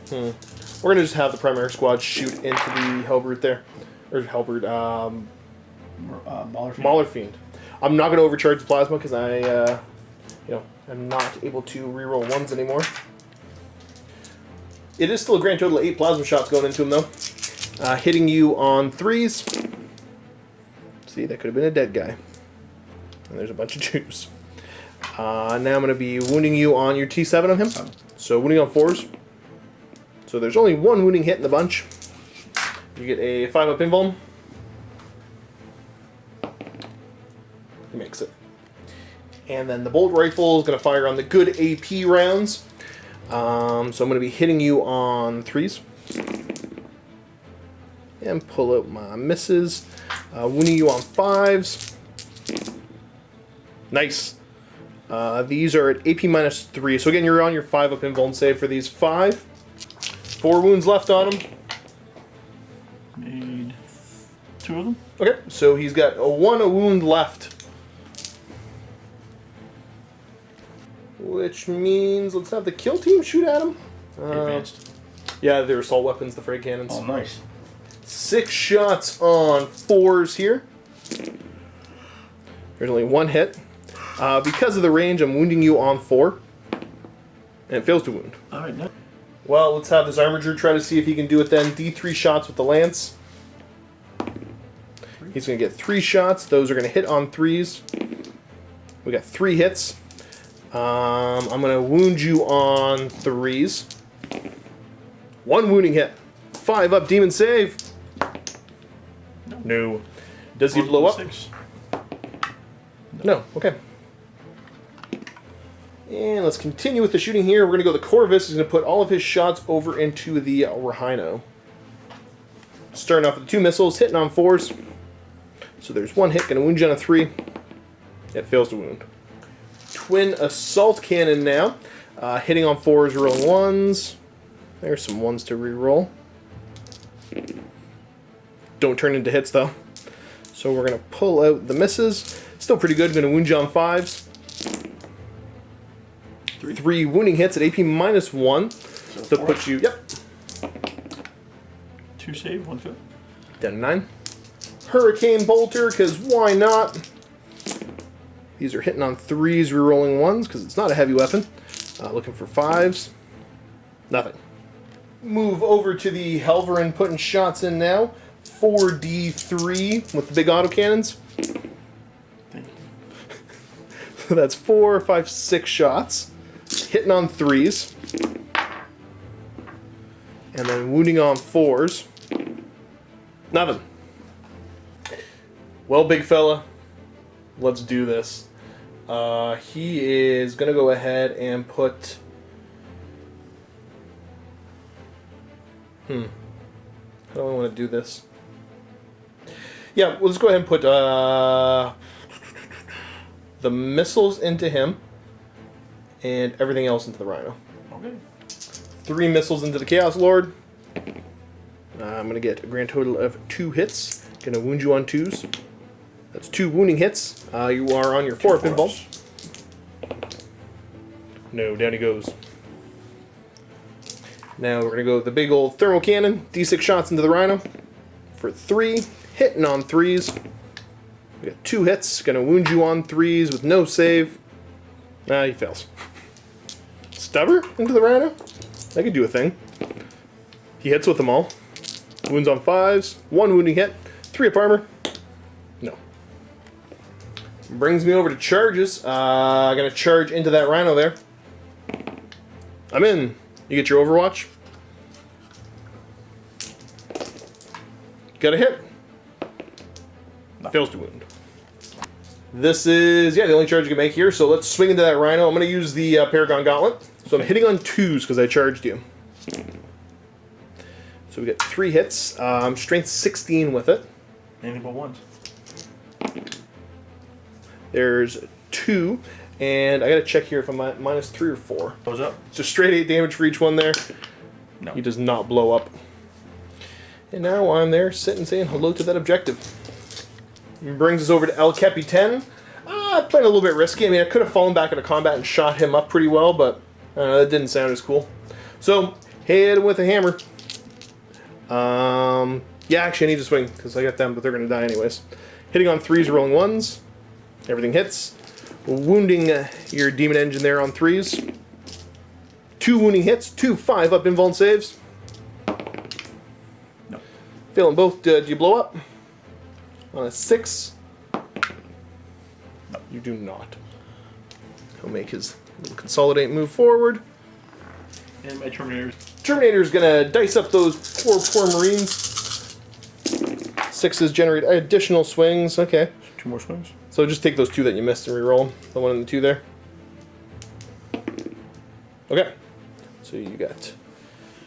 going to just have the primary squad shoot into the Halberd there. Or Halberd, Mauler Fiend. I'm not going to overcharge the plasma because I'm not able to reroll 1s anymore. It is still a grand total of 8 plasma shots going into him, though. Hitting you on 3s. See, that could have been a dead guy. And there's a bunch of 2s. Now I'm going to be wounding you on your T7 on him. So wounding on 4s. So there's only 1 wounding hit in the bunch. You get a 5-up invuln. He makes it. And then the bolt rifle is going to fire on the good AP rounds. So I'm going to be hitting you on 3s. And pull out my misses. Wounding you on 5s. Nice. These are at AP -3. So again, you're on your 5-up invuln save for these 5. 4 wounds left on him. Made 2 of them. Okay, so he's got a wound left. Which means let's have the kill team shoot at him. Advanced. Yeah, they're assault weapons, the frag cannons. Oh, nice. 6 shots on 4s here. There's only 1 hit. Because of the range, I'm wounding you on 4. And it fails to wound. Alright, no. Well, let's have this Armiger try to see if he can do it then. D3 shots with the Lance. He's going to get 3 shots. Those are going to hit on 3s. We got 3 hits. I'm going to wound you on 3s. 1 wounding hit. 5-up demon save. No. Does he blow up? 6. No. Okay. And let's continue with the shooting here. We're going to go the Corvus. He's going to put all of his shots over into the Rhino. Starting off with the 2 missiles, hitting on 4s. So there's 1 hit, going to wound you on a 3. It fails to wound. Twin assault cannon now. Hitting on 4s, rolling 1s. There's some 1s to reroll. Don't turn into hits though. So we're going to pull out the misses. Still pretty good. Going to wound you on 5s. 3 wounding hits at AP -1. So put you, yep. 2 save, 1 fail. Down to 9. Hurricane Bolter, because why not? These are hitting on 3s, rerolling 1s, because it's not a heavy weapon. Looking for 5s. Nothing. Move over to the Helverin, putting shots in now. 4d3 with the big autocannons. Thank you. So that's 4, 5, 6 shots. Hitting on 3s. And then wounding on 4s. Nothing. Well, big fella, let's do this. He is going to go ahead and put... How do I want to do this? Yeah, let's go ahead and put the missiles into him and everything else into the Rhino. Okay. 3 missiles into the Chaos Lord. I'm going to get a grand total of 2 hits. Going to wound you on 2s. That's 2 wounding hits. You are on your 4th pinfall. No, down he goes. Now we're going to go with the big old thermal cannon. D6 shots into the Rhino for 3. Hitting on 3s. We got 2 hits. Going to wound you on 3s with no save. He fails. Stubber into the Rhino. That could do a thing. He hits with them all. Wounds on 5s. 1 wounding hit. 3 up armor. No. Brings me over to charges. I'm going to charge into that Rhino there. I'm in. You get your Overwatch. Got a hit. Fails to wound. This is, the only charge you can make here. So let's swing into that Rhino. I'm going to use the Paragon Gauntlet. So I'm hitting on 2s because I charged you. So we get 3 hits. Strength 16 with it. Anything but 1s. There's 2. And I got to check here if I'm at -3 or 4. Goes up. Just straight 8 damage for each one there. No. He does not blow up. And now I'm there sitting saying hello to that objective. And brings us over to El Capitan. Playing a little bit risky. I mean, I could have fallen back into combat and shot him up pretty well, but that didn't sound as cool. So, hit him with a hammer. Yeah, actually I need to swing because I got them, but they're going to die anyways. Hitting on 3s, rolling 1s. Everything hits. Wounding your demon engine there on 3s. 2 wounding hits, 2 5-up invuln saves. No. Failing both. Do you blow up? On a 6. No. You do not. He'll make his little consolidate move forward. And my Terminator. Terminator's gonna dice up those poor Marines. 6s generate additional swings. Okay. 2 more swings. So just take those 2 that you missed and reroll them. The 1 and the 2 there. Okay. So you got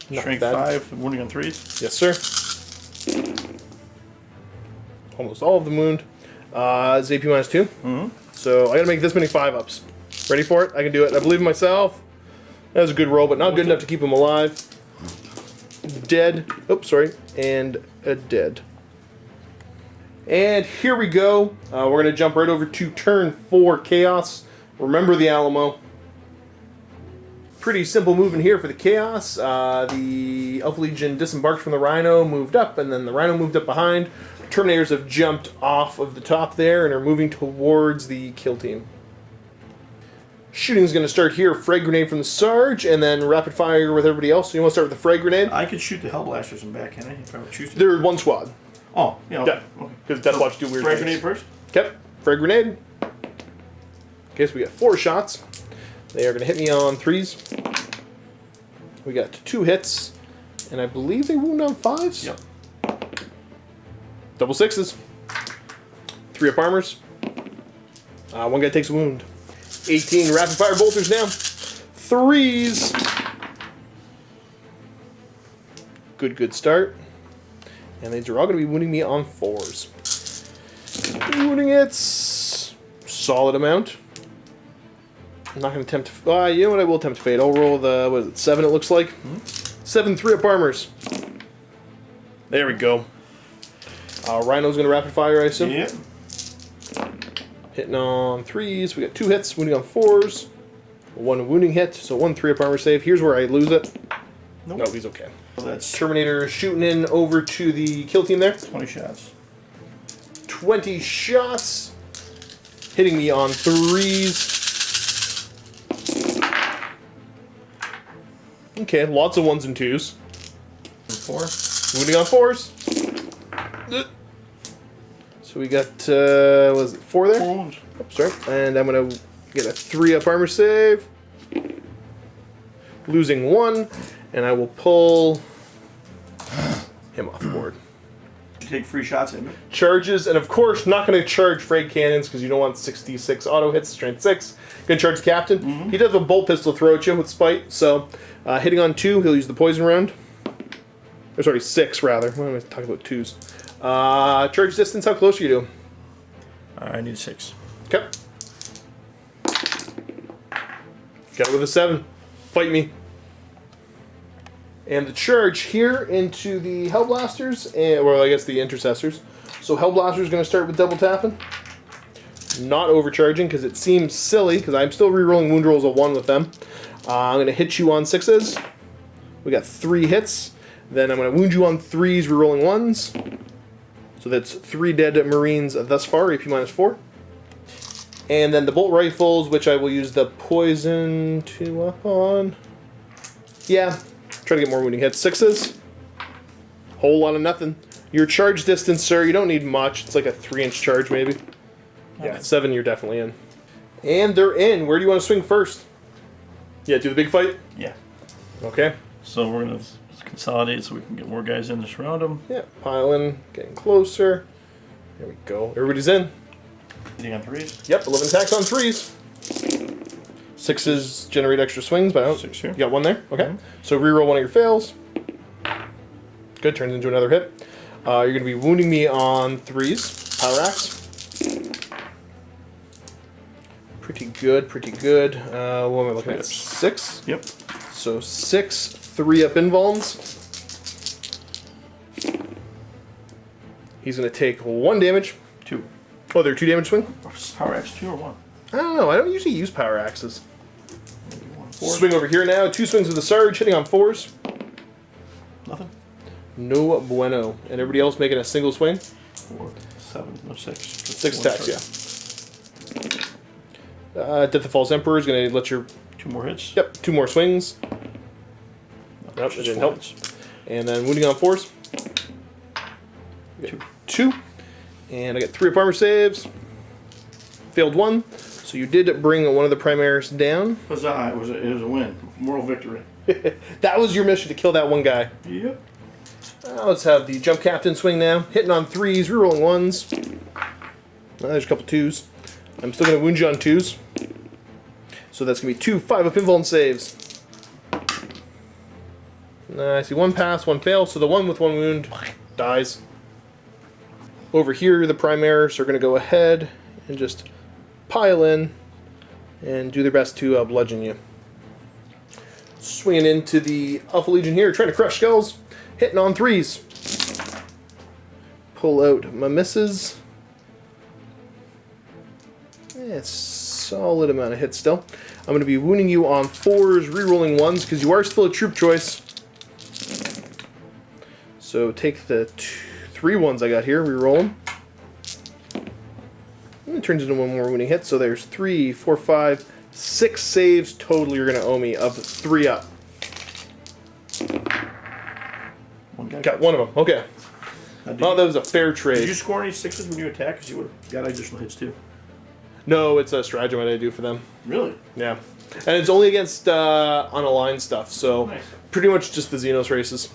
not Strength bad. 5, wounding on 3s. Yes, sir. Almost all of them wound. It's AP -2. Mm-hmm. So I gotta make this many 5-ups. Ready for it? I can do it. I believe in myself. That was a good roll, but not good enough to keep him alive. Dead. Oops, sorry. And a dead. And here we go. We're going to jump right over to turn 4 Chaos. Remember the Alamo. Pretty simple movement here for the Chaos. The Alpha Legion disembarked from the Rhino, moved up, and then the Rhino moved up behind. Terminators have jumped off of the top there and are moving towards the kill team. Shooting's going to start here. Frag grenade from the Sarge, and then rapid fire with everybody else. So you want to start with the frag grenade? I could shoot the Hellblasters in back, can I? If I would choose to. They're 1 squad. Oh, yeah. Okay. Yeah, because Deathwatch do weird Frag things. grenade first? Okay, frag grenade. Okay, so we got 4 shots. They are going to hit me on 3s. We got 2 hits, and I believe they wound on 5s. Yep. Double 6s. 3 up armors. 1 guy takes a wound. 18 rapid fire bolters now. 3s. Good start. And these are all going to be wounding me on 4s. Wounding hits. solid amount. I'm not going to attempt to... you know what? I will attempt to fade. I'll roll the... What is it? 7, it looks like? 7 3-up armors. There we go. Rhino's going to rapid fire, I assume? Yep. Hitting on 3s. We got 2 hits. Wounding on 4s. 1 wounding hit. So 1 3-up armor save. Here's where I lose it. Nope. No, he's okay. So that's Terminator shooting in over to the kill team there. 20 shots. 20 shots. Hitting me on 3s. Okay, lots of 1s and 2s. 4. Wounding on 4s. So we got, was it 4 there? 4 wounds. Oops, sorry. And I'm going to get a 3-up armor save. Losing 1. And I will pull him off the board. You take free shots at me. Charges, and of course, not going to charge frag cannons because you don't want 66 auto hits, strength 6. Going to charge the captain. He does have a bolt pistol throw at you with spite, so hitting on 2, he'll use the poison round. Or sorry, 6 rather. Why am I talking about 2s? Charge distance, how close are you to him? I need 6. Okay. Got it with a 7. Fight me. And the charge here into the Hellblasters, or I guess the Intercessors. So Hellblaster is going to start with double tapping. Not overcharging because it seems silly because I'm still rerolling wound rolls of 1 with them. I'm going to hit you on 6s. We got 3 hits. Then I'm going to wound you on 3s, rerolling 1s. So that's 3 dead Marines thus far, AP -4. And then the bolt rifles, which I will use the poison 2 up on. Yeah. Try to get more wounding hits. 6s. Whole lot of nothing. Your charge distance, sir, you don't need much. It's like a 3-inch charge, maybe. Yeah, 7, you're definitely in. And they're in. Where do you want to swing first? Yeah, do the big fight? Yeah. Okay. So we're going to consolidate so we can get more guys in to surround them. Yeah, pile in. Getting closer. There we go. Everybody's in. Hitting on 3s. Yep, 11 attacks on 3s. 6s generate extra swings, but I don't... 6 here. You got 1 there? Okay. So reroll one of your fails. Good, turns into another hit. You're going to be wounding me on 3s. Power axe. Pretty good, pretty good. What am I looking at? 6? Yep. So 6 3-up invulns. He's going to take 1 damage. 2. Oh, they're 2 damage swing? Power axe 2 or 1? I don't know. I don't usually use power axes. Maybe 1. 4. Swing over here now. 2 swings with the Sarge, hitting on 4s. Nothing. No bueno. And everybody else making a single swing? 4, 7, no 6. 6 attacks, yeah. Death of False Emperor is going to let your... 2 more hits. Yep, 2 more swings. Nope, it Just didn't 4 help. hits. And then wounding on 4s. 2. 2. And I get 3 up armor saves. Failed 1. So you did bring one of the Primaris down. Huzzah, it was a win. Moral victory. That was your mission, to kill that one guy. Yep. Let's have the Jump Captain swing now. Hitting on 3s, rerolling 1s. There's a couple 2s. I'm still going to wound you on 2s. So that's going to be 2 5-up invuln saves. I see 1 pass, 1 fail, so the one with 1 wound dies. Over here, the Primaris are going to go ahead and just pile in and do their best to bludgeon you. Swinging into the Alpha Legion here, trying to crush skulls. Hitting on 3s. Pull out my misses. Yeah, solid amount of hits still. I'm going to be wounding you on 4s, rerolling 1s, because you are still a troop choice. So take the 3 ones I got here, reroll them. And it turns into 1 more wounding hit, so there's 3, 4, 5, 6 saves total you're going to owe me of 3 up. One guy Got 1 of them, okay. Oh, that was a fair trade. Did you score any 6s when you attack? Because you would have got additional hits too. No, it's a stratagem I do for them. Really? Yeah. And it's only against unaligned stuff, so Nice. pretty much just the Xenos races.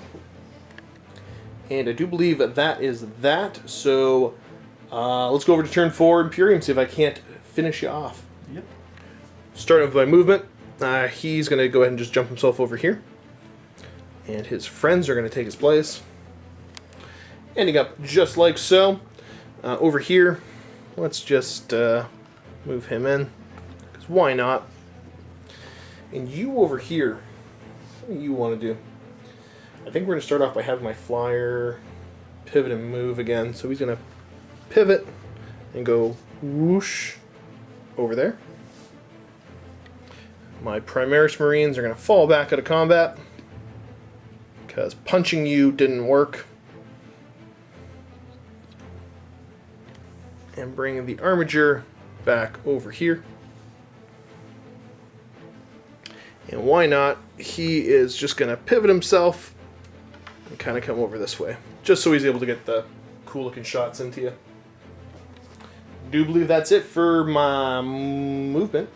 And I do believe that is that, so let's go over to turn 4 Imperium, see if I can't finish you off. Yep. Starting with my movement, he's going to go ahead and just jump himself over here. And his friends are going to take his place. Ending up just like so. Over here, let's just Move him in. Because why not? And you over here, what do you want to do? I think we're going to start off by having my flyer pivot and move again. So he's going to pivot and go whoosh over there. My Primaris Marines are going to fall back out of combat because punching you didn't work. And bring the Armiger back over here. And why not? He is just going to pivot himself and kind of come over this way, just so he's able to get the cool looking shots into you. Do believe that's it for my movement.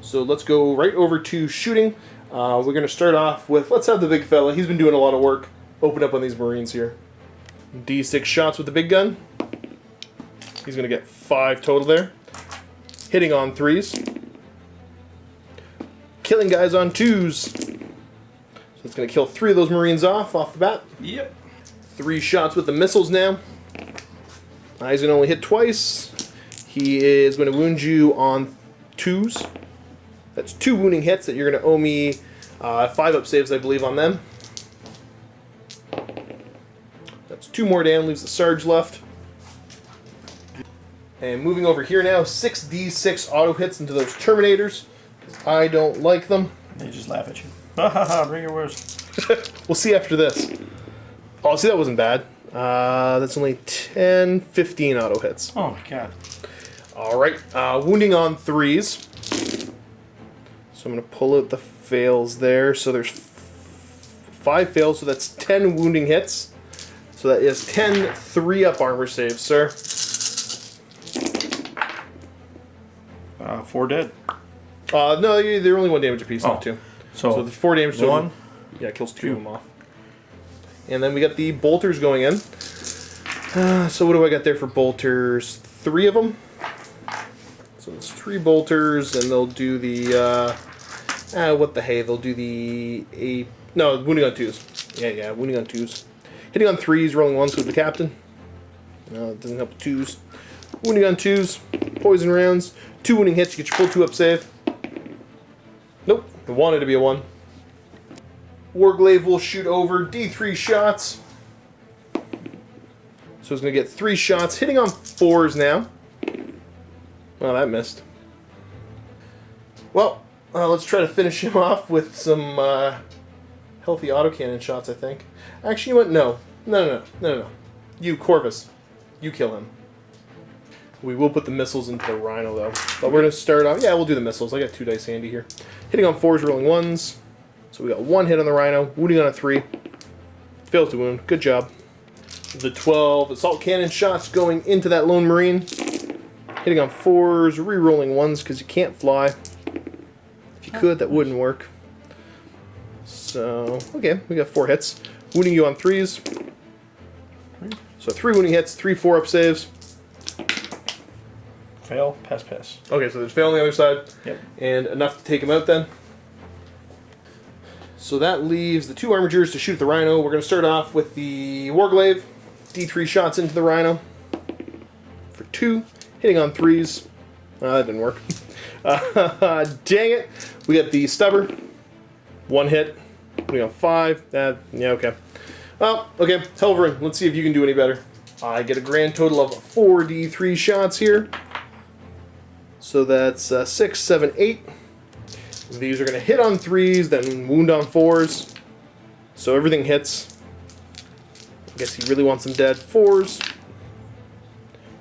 So let's go right over to shooting. We're going to start off with, let's have the big fella. He's been doing a lot of work. Open up on these Marines here. D6 shots with the big gun. He's going to get 5 total there. Hitting on 3s. Killing guys on 2s. So it's going to kill 3 of those Marines off the bat. Yep. 3 shots with the missiles now. He's going to only hit twice. He is going to wound you on 2s. That's 2 wounding hits that you're going to owe me 5 up saves, I believe, on them. That's 2 more down, leaves the Sarge left. And moving over here now, 6d6 auto hits into those Terminators. I don't like them. They just laugh at you. Ha ha ha, bring your worst. We'll see after this. Oh, see, that wasn't bad. That's only 10, 15 auto hits. Oh my god. Alright, wounding on 3s. So I'm going to pull out the fails there. So there's 5 fails, so that's 10 wounding hits. So that is 10 3-up armor saves, sir. 4 dead. No, they're only 1 damage apiece, not 2. So there's 4 damage to 1. Yeah, kills 2 of them off. And then we got the bolters going in. So what do I got there for bolters? 3 of them. So it's 3 bolters, and they'll do the what the hey? They'll do the wounding on 2s. Yeah, wounding on 2s. Hitting on 3s, rolling 1s with the captain. No, it doesn't help with 2s. Wounding on 2s, poison rounds, 2 wounding hits, you get your full 2-up save. Nope, I wanted to be a 1. Warglaive will shoot over D3 shots. So he's going to get 3 shots, hitting on 4s now. Oh, that missed. Well, let's try to finish him off with some healthy autocannon shots, I think. Actually, you know what? No. You, Corvus. You kill him. We will put the missiles into the Rhino, though. But we're going to start off... Yeah, we'll do the missiles. I got 2 dice handy here. Hitting on 4s, rolling 1s. So we got 1 hit on the Rhino. Wounding on a 3. Fails to wound. Good job. The 12 assault cannon shots going into that lone Marine. Hitting on 4s, re-rolling 1s because you can't fly. If you could, that wouldn't work. So, okay, we got 4 hits. Wounding you on 3s. So 3 wounding hits, 3 4-up saves. Fail, pass. Okay, so there's fail on the other side. Yep. And enough to take him out then. So that leaves the 2 Armigers to shoot the Rhino. We're going to start off with the Warglaive. D3 shots into the Rhino. For 2. Hitting on 3s. That didn't work. Dang it. We got the Stubber. 1 hit. We got 5. Yeah, okay. Well, okay. Helverin, let's see if you can do any better. I get a grand total of 4 D3 shots here. So that's 6, 7, 8. These are going to hit on 3s, then wound on 4s. So everything hits. I guess he really wants them dead. 4s.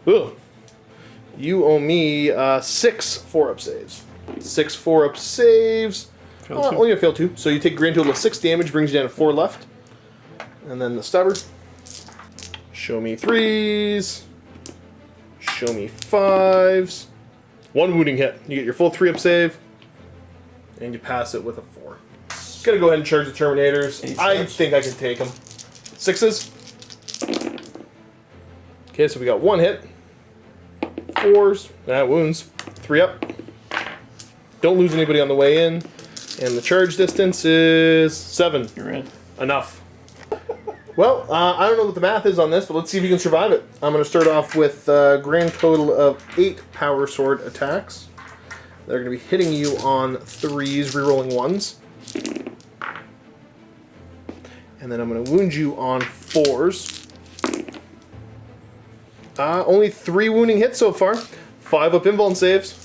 Ugh. You owe me 6 4-up saves. 6 4-up saves. Only a fail 2. So you take a grand total of 6 damage, brings you down to 4 left. And then the Stubber. Show me 3s. Show me 5s. 1 wounding hit. You get your full 3-up save. And you pass it with a 4. Gonna go ahead and charge the Terminators. I think I can take them. 6s. Okay, so we got 1 hit. 4s. That wounds. 3-up. Don't lose anybody on the way in. And the charge distance is 7. You're in. Enough. Well, I don't know what the math is on this, but let's see if you can survive it. I'm going to start off with a grand total of 8 power sword attacks. They're going to be hitting you on 3s, rerolling 1s. And then I'm going to wound you on 4s. Only 3 wounding hits so far. 5 up invuln saves.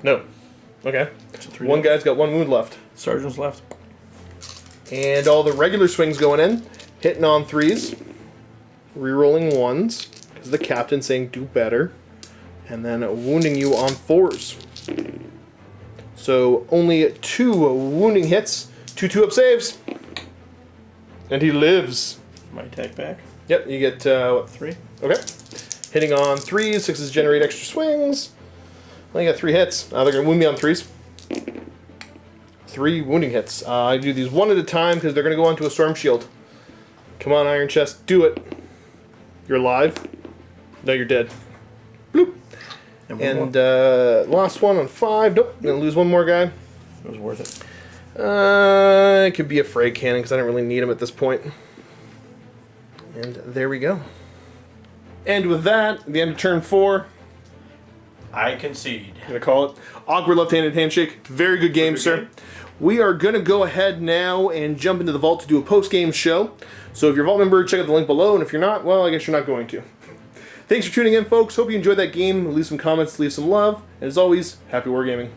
No. Okay. One guy's got 1 wound left. Sergeant's left. And all the regular swings going in. Hitting on 3s. Rerolling 1s. Because the captain's saying do better. And then wounding you on 4s. So only 2 wounding hits. 2 2-up saves. And he lives. My attack back. Yep, you get, what, 3. Okay. Hitting on 3s. 6s generate extra swings. Well, you got 3 hits. They're going to wound me on 3s. 3 wounding hits. I do these one at a time because they're going to go onto a storm shield. Come on, Iron Chest, do it. You're alive. No, you're dead. Bloop. And lost 1 on 5. Nope, going to lose 1 more guy. It was worth it. It could be a fray cannon because I don't really need him at this point. And there we go. And with that, at the end of turn 4, I concede. I'm going to call it awkward left-handed handshake. Very good game, sir. We are going to go ahead now and jump into the vault to do a post-game show. So if you're a vault member, check out the link below, and if you're not, well, I guess you're not going to. Thanks for tuning in, folks. Hope you enjoyed that game. Leave some comments, leave some love, and as always, happy wargaming.